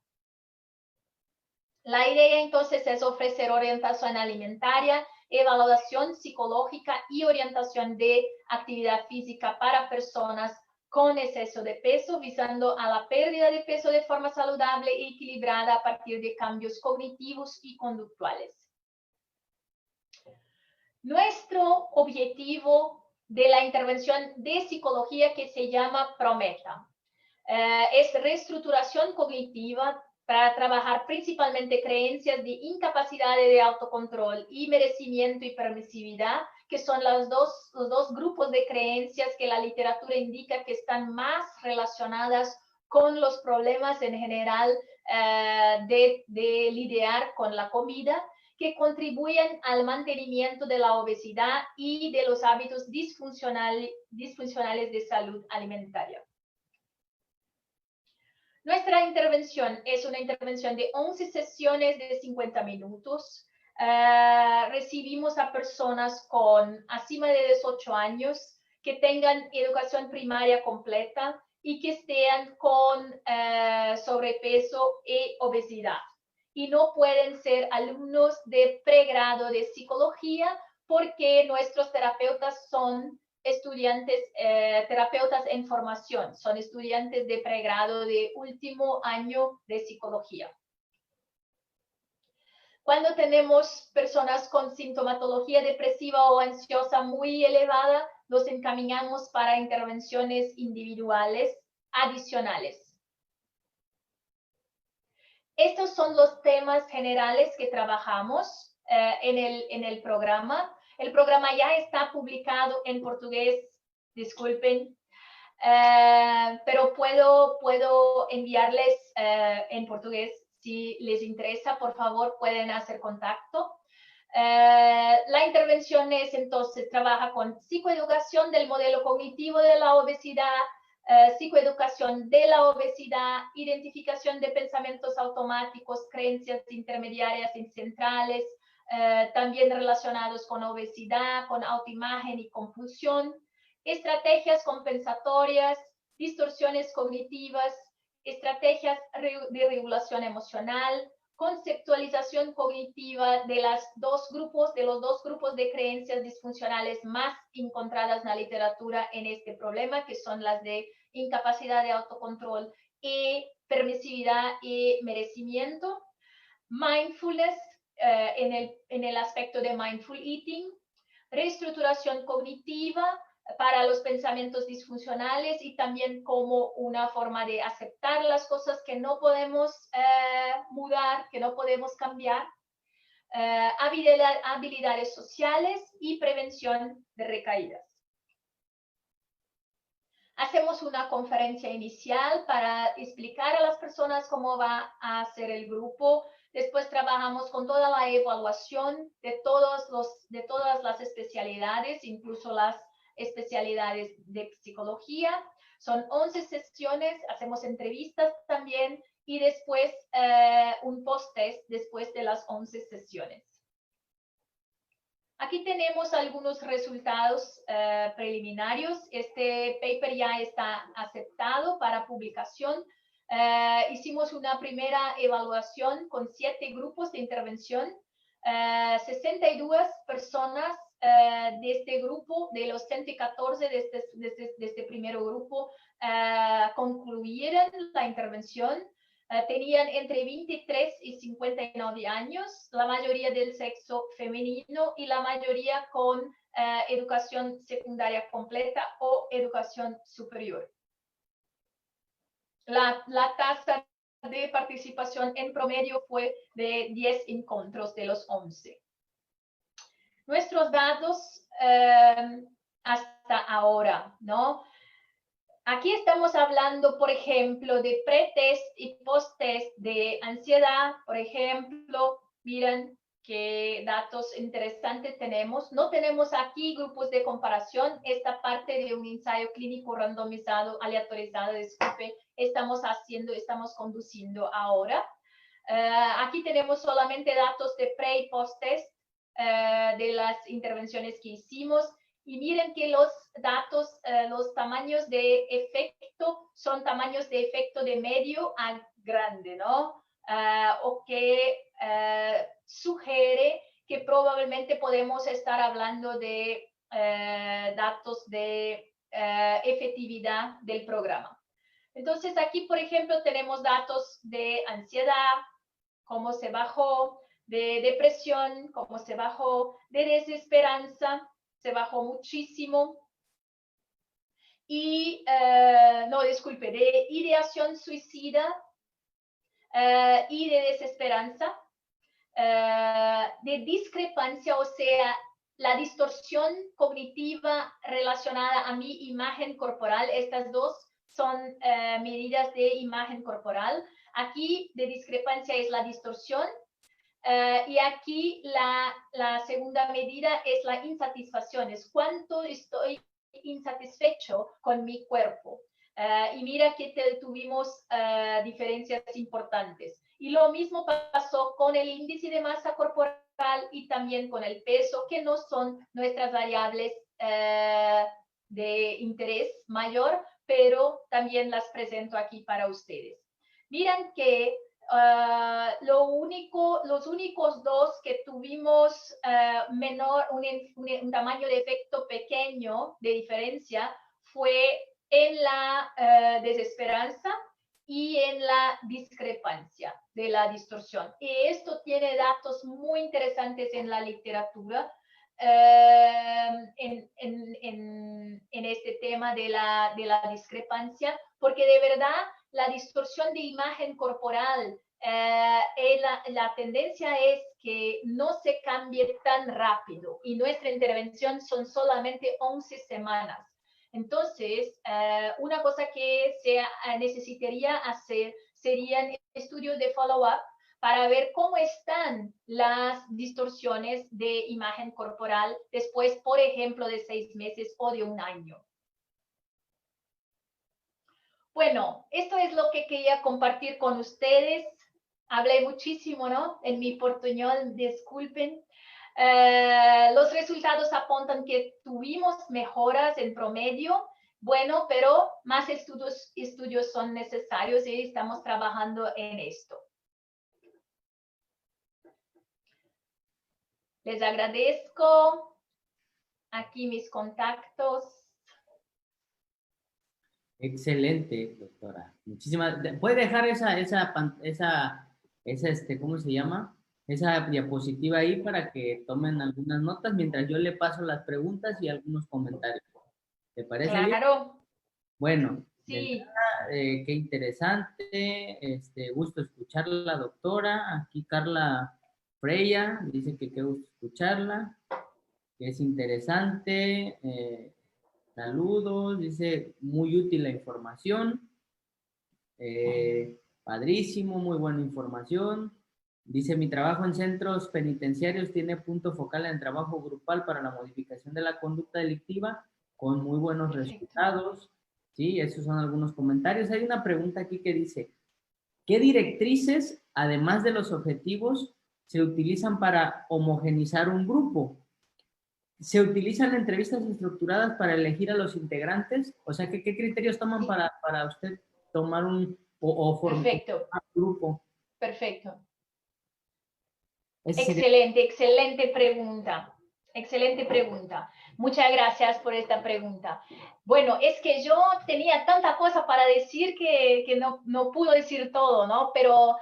La idea entonces es ofrecer orientación alimentaria, evaluación psicológica y orientación de actividad física para personas con exceso de peso, visando a la pérdida de peso de forma saludable e equilibrada a partir de cambios cognitivos y conductuales. Nuestro objetivo de la intervención de psicología, que se llama PROMETA, es reestructuración cognitiva para trabajar principalmente creencias de incapacidad de autocontrol y merecimiento y permisividad, que son los dos grupos de creencias que la literatura indica que están más relacionadas con los problemas en general de lidiar con la comida, que contribuyen al mantenimiento de la obesidad y de los hábitos disfuncionales de salud alimentaria. Nuestra intervención es una intervención de 11 sesiones de 50 minutos. Recibimos a personas con acima de 18 años que tengan educación primaria completa y que estén con sobrepeso y obesidad. Y no pueden ser alumnos de pregrado de psicología porque nuestros terapeutas son estudiantes, terapeutas en formación, son estudiantes de pregrado de último año de psicología. Cuando tenemos personas con sintomatología depresiva o ansiosa muy elevada, los encaminamos para intervenciones individuales adicionales. Estos son los temas generales que trabajamos en el programa. El programa ya está publicado en portugués, disculpen, pero puedo enviarles en portugués. Si les interesa, por favor, pueden hacer contacto. La intervención es entonces, trabaja con psicoeducación del modelo cognitivo de la obesidad, psicoeducación de la obesidad, identificación de pensamientos automáticos, creencias intermediarias y centrales, también relacionados con obesidad, con autoimagen y compulsión, estrategias compensatorias, distorsiones cognitivas, estrategias de regulación emocional, conceptualización cognitiva de los dos grupos de creencias disfuncionales más encontradas en la literatura en este problema, que son las de incapacidad de autocontrol y permisividad y merecimiento, mindfulness en el aspecto de mindful eating, reestructuración cognitiva para los pensamientos disfuncionales y también como una forma de aceptar las cosas que no podemos mudar, que no podemos cambiar, habilidades sociales y prevención de recaídas. Hacemos una conferencia inicial para explicar a las personas cómo va a ser el grupo. Después trabajamos con toda la evaluación de todas las especialidades, incluso las especialidades de psicología. Son 11 sesiones, hacemos entrevistas también y después un post-test después de las 11 sesiones. Aquí tenemos algunos resultados preliminarios. Este paper ya está aceptado para publicación. Hicimos una primera evaluación con 7 grupos de intervención. 62 personas de este grupo, de los 114 de este primer grupo, concluyeron la intervención. Tenían entre 23 y 59 años, la mayoría del sexo femenino y la mayoría con educación secundaria completa o educación superior. La tasa de participación en promedio fue de 10 encuentros de los 11. Nuestros datos hasta ahora, ¿no? Aquí estamos hablando, por ejemplo, de pretest y posttest de ansiedad. Por ejemplo, miren qué datos interesantes tenemos. No tenemos aquí grupos de comparación. Esta parte de un ensayo clínico randomizado, aleatorizado, disculpe, estamos conduciendo ahora. Aquí tenemos solamente datos de pre y post test de las intervenciones que hicimos. Y miren que los datos, los tamaños de efecto son tamaños de efecto de medio a grande, ¿no? O que sugiere que probablemente podemos estar hablando de datos de efectividad del programa. Entonces aquí, por ejemplo, tenemos datos de ansiedad, cómo se bajó, de depresión, cómo se bajó, de desesperanza, se bajó muchísimo. Y, no, disculpe, de ideación suicida y de desesperanza, de discrepancia, o sea, la distorsión cognitiva relacionada a mi imagen corporal. Estas dos son medidas de imagen corporal. Aquí de discrepancia es la distorsión. Y aquí la segunda medida es la insatisfacción, es cuánto estoy insatisfecho con mi cuerpo. Y mira que tuvimos diferencias importantes. Y lo mismo pasó con el índice de masa corporal y también con el peso, que no son nuestras variables de interés mayor, pero también las presento aquí para ustedes. Miren que los únicos dos que tuvimos un tamaño de efecto pequeño de diferencia fue en la desesperanza y en la discrepancia de la distorsión. Y esto tiene datos muy interesantes en la literatura en este tema de la discrepancia, porque de verdad la distorsión de imagen corporal, la tendencia es que no se cambie tan rápido y nuestra intervención son solamente 11 semanas. Entonces, una cosa que se necesitaría hacer serían estudios de follow-up para ver cómo están las distorsiones de imagen corporal después, por ejemplo, de 6 meses o de un año. Bueno, esto es lo que quería compartir con ustedes. Hablé muchísimo, ¿no? En mi portuñol, disculpen. Los resultados apuntan que tuvimos mejoras en promedio, bueno, pero más estudios son necesarios y estamos trabajando en esto. Les agradezco. Aquí mis contactos. Excelente, doctora. Muchísimas. ¿Puede dejar ¿cómo se llama? Esa diapositiva ahí para que tomen algunas notas mientras yo le paso las preguntas y algunos comentarios. ¿Te parece bien? Claro. Bueno, sí. Qué interesante. Gusto escucharla, doctora. Aquí Carla Freya dice que qué gusto escucharla, que es interesante. Saludos, dice, muy útil la información. Padrísimo, muy buena información. Dice, mi trabajo en centros penitenciarios tiene punto focal en el trabajo grupal para la modificación de la conducta delictiva con muy buenos resultados. Sí, esos son algunos comentarios. Hay una pregunta aquí que dice, ¿qué directrices, además de los objetivos, se utilizan para homogenizar un grupo? ¿Se utilizan entrevistas estructuradas para elegir a los integrantes? O sea, ¿qué criterios toman Sí. para usted tomar o formar un grupo? Perfecto. Ese Excelente pregunta. Excelente pregunta. Muchas gracias por esta pregunta. Bueno, es que yo tenía tanta cosa para decir que no puedo decir todo, ¿no? Pero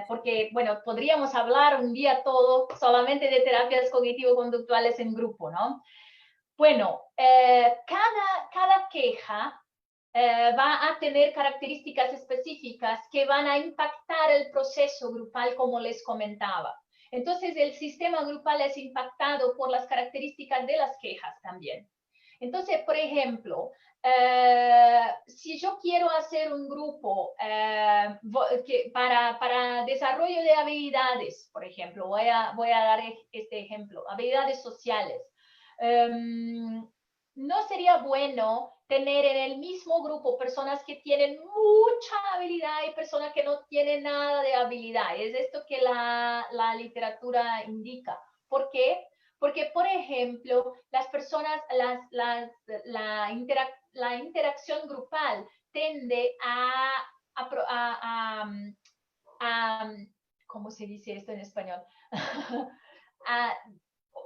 porque, bueno, podríamos hablar un día todo solamente de terapias cognitivo-conductuales en grupo, ¿no? Bueno, cada queja va a tener características específicas que van a impactar el proceso grupal, como les comentaba. Entonces, el sistema grupal es impactado por las características de las quejas también. Entonces, por ejemplo, si yo quiero hacer un grupo para desarrollo de habilidades, por ejemplo, voy a dar este ejemplo, habilidades sociales. No sería bueno tener en el mismo grupo personas que tienen mucha habilidad y personas que no tienen nada de habilidad. Es esto que la literatura indica. ¿Por qué? Porque, por ejemplo, las personas, la interacción grupal tiende ¿cómo se dice esto en español?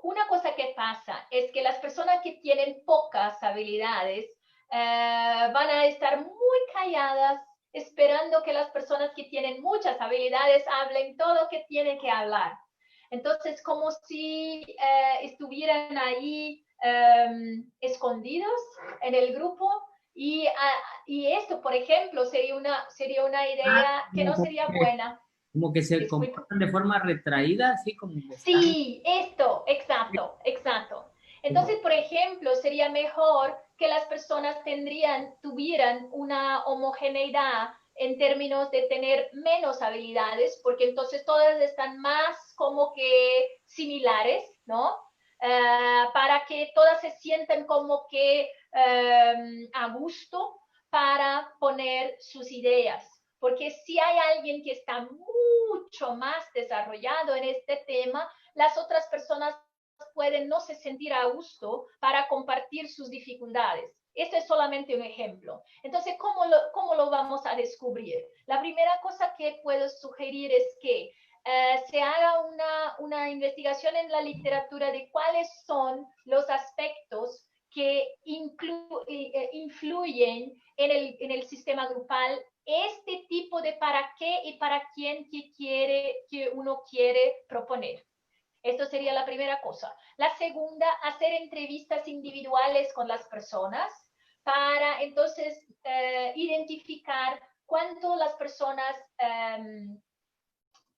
Una cosa que pasa es que las personas que tienen pocas habilidades van a estar muy calladas esperando que las personas que tienen muchas habilidades hablen todo lo que tienen que hablar. Entonces, como si estuvieran ahí escondidos en el grupo y esto, por ejemplo, sería una idea que no sería buena. Como que se comportan de forma retraída, así como que están... Sí, esto, exacto, exacto. Entonces, por ejemplo, sería mejor que las personas tuvieran una homogeneidad en términos de tener menos habilidades, porque entonces todas están más como que similares, ¿no? Para que todas se sientan como que a gusto para poner sus ideas. Porque si hay alguien que está mucho más desarrollado en este tema, las otras personas pueden no se sentir a gusto para compartir sus dificultades. Esto es solamente un ejemplo. Entonces, ¿cómo lo vamos a descubrir? La primera cosa que puedo sugerir es que se haga una investigación en la literatura de cuáles son los aspectos que influyen en el sistema grupal este tipo de para qué y para quién que uno quiere proponer. Esto sería la primera cosa. La segunda, hacer entrevistas individuales con las personas para entonces identificar cuánto las personas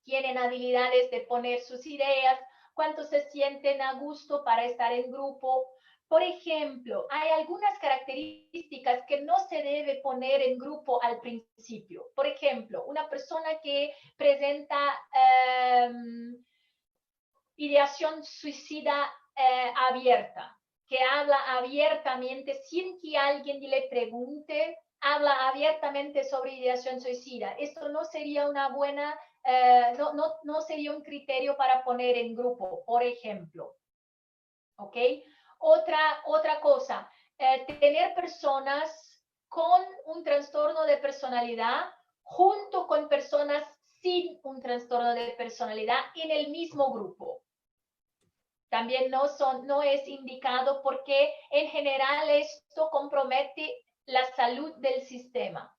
tienen habilidades de poner sus ideas, cuánto se sienten a gusto para estar en grupo. Por ejemplo, hay algunas características que no se debe poner en grupo al principio. Por ejemplo, una persona que presenta ideación suicida abierta, que habla abiertamente sin que alguien le pregunte, habla abiertamente sobre ideación suicida. Esto no sería una buena, no sería un criterio para poner en grupo, por ejemplo. ¿Ok? Otra cosa, tener personas con un trastorno de personalidad junto con personas sin un trastorno de personalidad en el mismo grupo. También no es indicado porque en general esto compromete la salud del sistema.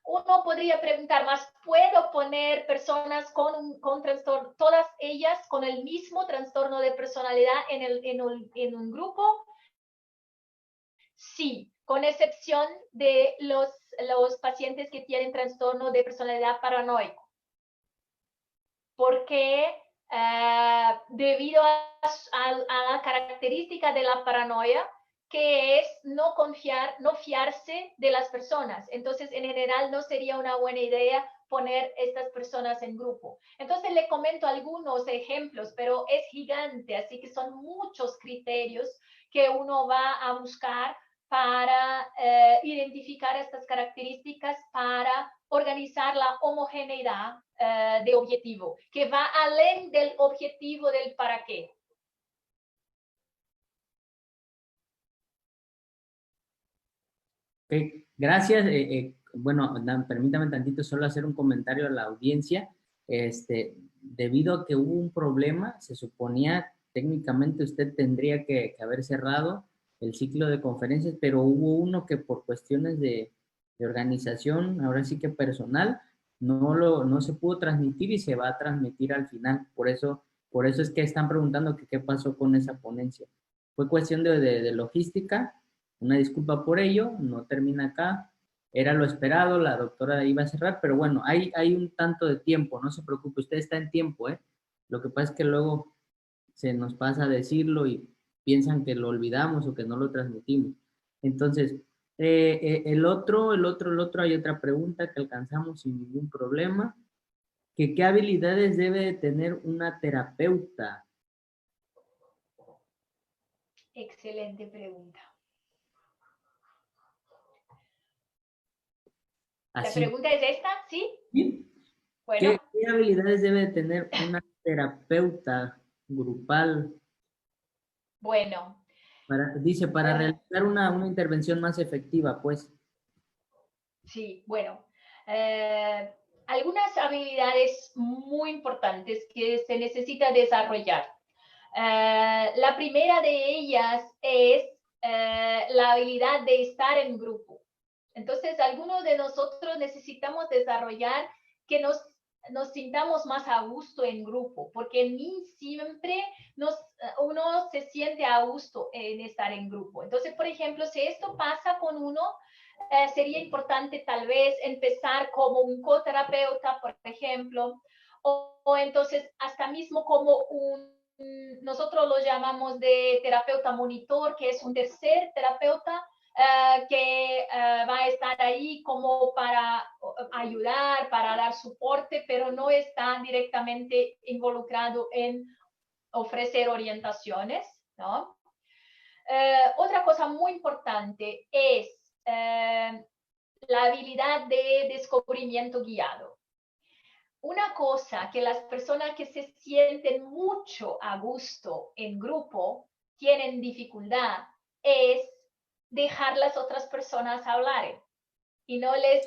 Uno podría preguntar, ¿más puedo poner personas con trastorno, todas ellas con el mismo trastorno de personalidad en un grupo? Sí, con excepción de los pacientes que tienen trastorno de personalidad paranoico. Porque debido a la característica de la paranoia, que es no fiarse de las personas. Entonces, en general, no sería una buena idea poner estas personas en grupo. Entonces, le comento algunos ejemplos, pero es gigante, así que son muchos criterios que uno va a buscar para identificar estas características para organizar la homogeneidad de objetivo, que va além del objetivo del para qué. Okay. Gracias. Bueno, permítame tantito solo hacer un comentario a la audiencia. Debido a que hubo un problema, se suponía técnicamente usted tendría que haber cerrado el ciclo de conferencias, pero hubo uno que por cuestiones de organización, ahora sí que personal, no se pudo transmitir y se va a transmitir al final. Por eso es que están preguntando que qué pasó con esa ponencia. Fue cuestión de logística. Una disculpa por ello, no termina acá. Era lo esperado, la doctora iba a cerrar, pero bueno, hay un tanto de tiempo, no se preocupe, usted está en tiempo, ¿eh? Lo que pasa es que luego se nos pasa a decirlo y piensan que lo olvidamos o que no lo transmitimos. Entonces, el otro, hay otra pregunta que alcanzamos sin ningún problema, que qué habilidades debe de tener una terapeuta. Excelente pregunta. La Así, pregunta es esta, ¿sí? ¿sí? Bueno, ¿Qué habilidades debe de tener una terapeuta grupal bueno. dice, para eh, realizar una intervención más efectiva, pues? Sí, bueno, algunas habilidades muy importantes que se necesita desarrollar. La primera de ellas es la habilidad de estar en grupo. Entonces, algunos de nosotros necesitamos desarrollar que nos sintamos más a gusto en grupo, porque ni siempre uno se siente a gusto en estar en grupo. Entonces, por ejemplo, si esto pasa con uno, sería importante tal vez empezar como un coterapeuta, por ejemplo, o entonces hasta mismo como nosotros lo llamamos de terapeuta monitor, que es un tercer terapeuta que va a estar ahí como para ayudar, para dar soporte, pero no está directamente involucrado en ofrecer orientaciones, ¿no? Otra cosa muy importante es la habilidad de descubrimiento guiado. Una cosa que las personas que se sienten mucho a gusto en grupo tienen dificultad es dejar las otras personas hablar y no les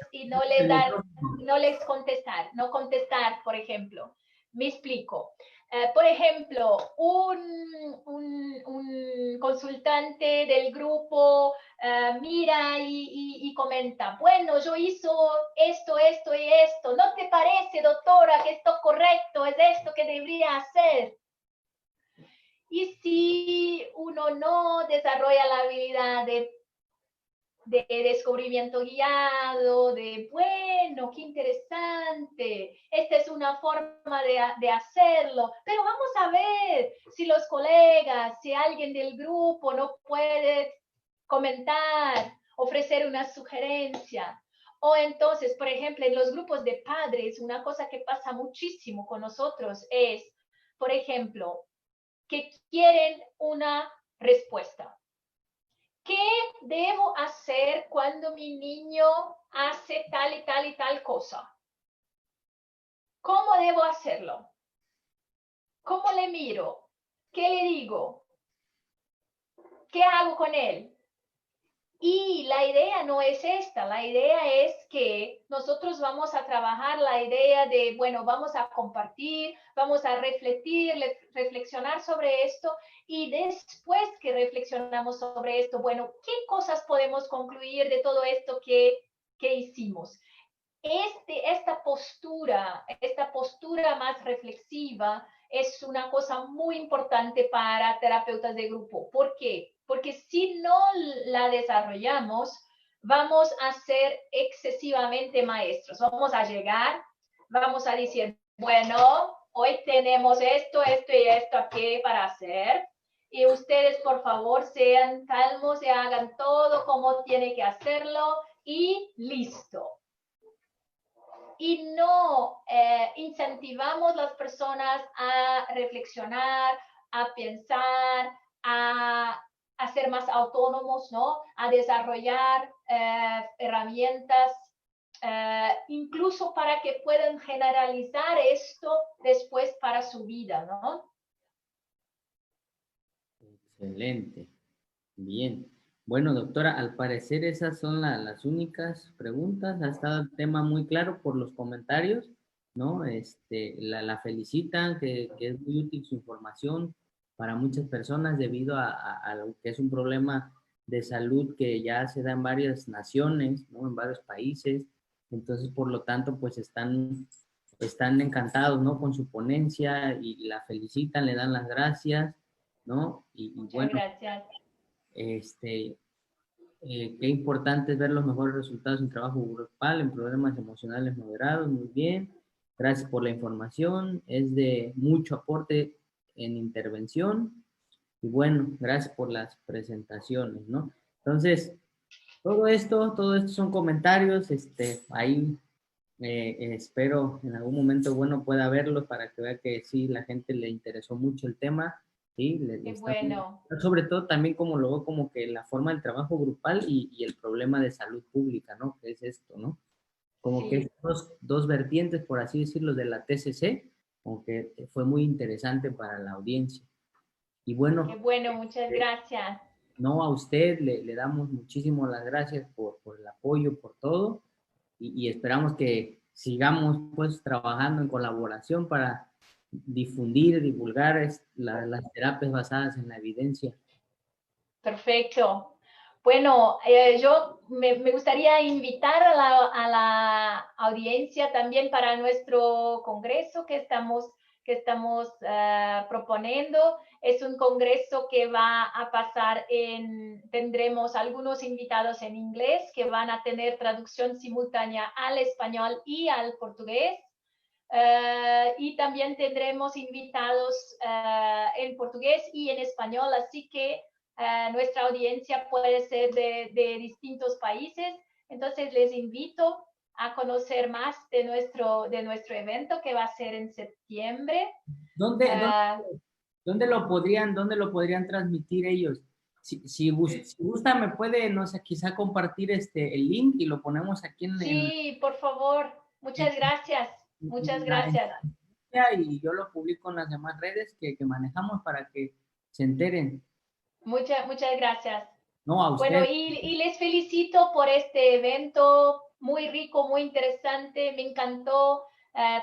contestar, no contestar, por ejemplo. Me explico. Por ejemplo, un consultante del grupo mira y comenta, bueno, yo hizo esto, esto y esto. ¿No te parece, doctora, que esto correcto? ¿Es esto que debería hacer? Y si uno no desarrolla la habilidad de descubrimiento guiado, de, bueno, qué interesante, esta es una forma de hacerlo, pero vamos a ver si los colegas, si alguien del grupo no puede comentar, ofrecer una sugerencia. O entonces, por ejemplo, en los grupos de padres, una cosa que pasa muchísimo con nosotros es, por ejemplo, que quieren una respuesta. ¿Qué debo hacer cuando mi niño hace tal y tal y tal cosa? ¿Cómo debo hacerlo? ¿Cómo le miro? ¿Qué le digo? ¿Qué hago con él? Y la idea no es esta, la idea es que nosotros vamos a trabajar la idea de, bueno, vamos a compartir, vamos a reflexionar sobre esto y después que reflexionamos sobre esto, bueno, ¿qué cosas podemos concluir de todo esto que hicimos? Esta postura más reflexiva es una cosa muy importante para terapeutas de grupo. ¿Por qué? Porque si no la desarrollamos, vamos a ser excesivamente maestros. Vamos a llegar, vamos a decir, bueno, hoy tenemos esto, esto y esto aquí para hacer. Y ustedes, por favor, sean calmos y hagan todo como tiene que hacerlo y listo. Y no incentivamos a las personas a reflexionar, a pensar, a ser más autónomos, ¿no? A desarrollar herramientas, incluso para que puedan generalizar esto después para su vida, ¿no? Excelente. Bien. Bueno, doctora, al parecer esas son las únicas preguntas. Ha estado el tema muy claro por los comentarios, ¿no? La felicitan, que es muy útil su información para muchas personas debido a lo que es un problema de salud que ya se da en varias naciones, ¿no? En varios países. Entonces, por lo tanto, pues están encantados, ¿no? Con su ponencia y la felicitan, le dan las gracias, ¿no? Y Muchas bueno, gracias. este, qué importante es ver los mejores resultados en trabajo grupal, en problemas emocionales moderados. Muy bien. Gracias por la información. Es de mucho aporte en intervención. y bueno, gracias por las presentaciones, ¿no? Entonces, todo esto son comentarios, ahí espero en algún momento, bueno, pueda verlos para que vea que sí, la gente le interesó mucho el tema, ¿sí? Le Qué está, bueno. sobre todo también como lo veo como que la forma del trabajo grupal y el problema de salud pública, ¿no? Que es esto, ¿no? Como que Sí, estos dos vertientes, por así decirlo, de la TCC, como que fue muy interesante para la audiencia. Y qué bueno, bueno, muchas gracias. no a usted, le damos muchísimas las gracias por el apoyo, por todo, y esperamos que sigamos pues trabajando en colaboración para difundir, divulgar las terapias basadas en la evidencia. Perfecto. Bueno, yo me gustaría invitar a la audiencia también para nuestro congreso que estamos proponiendo. Es un congreso que va a pasar tendremos algunos invitados en inglés que van a tener traducción simultánea al español y al portugués. Y también tendremos invitados en portugués y en español, así que nuestra audiencia puede ser de distintos países. Entonces les invito a conocer más de nuestro evento que va a ser en septiembre. ¿Dónde, dónde, Uh, dónde lo podrían transmitir ellos? Si gusta, me puede, no sé, quizá compartir el link y lo ponemos aquí sí, por favor, muchas gracias, muchas en gracias. y yo lo publico en las demás redes que manejamos para que se enteren. Muchas gracias. No, a Bueno, usted. y les felicito por este evento muy rico, muy interesante. Me encantó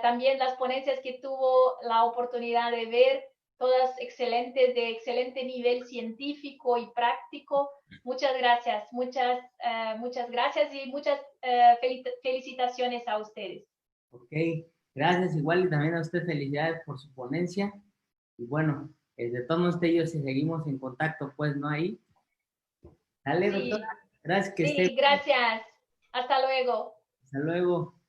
también las ponencias que tuvo la oportunidad de ver, todas excelentes, de excelente nivel científico y práctico. Muchas gracias, muchas gracias y muchas felicitaciones a ustedes. Ok, gracias igual y también a usted felicidades por su ponencia. Y bueno, de todos ellos si seguimos en contacto, pues, ¿no? Ahí. Dale, doctora. Sí, Gracias, que esté sí, bien. gracias. Hasta luego. Hasta luego.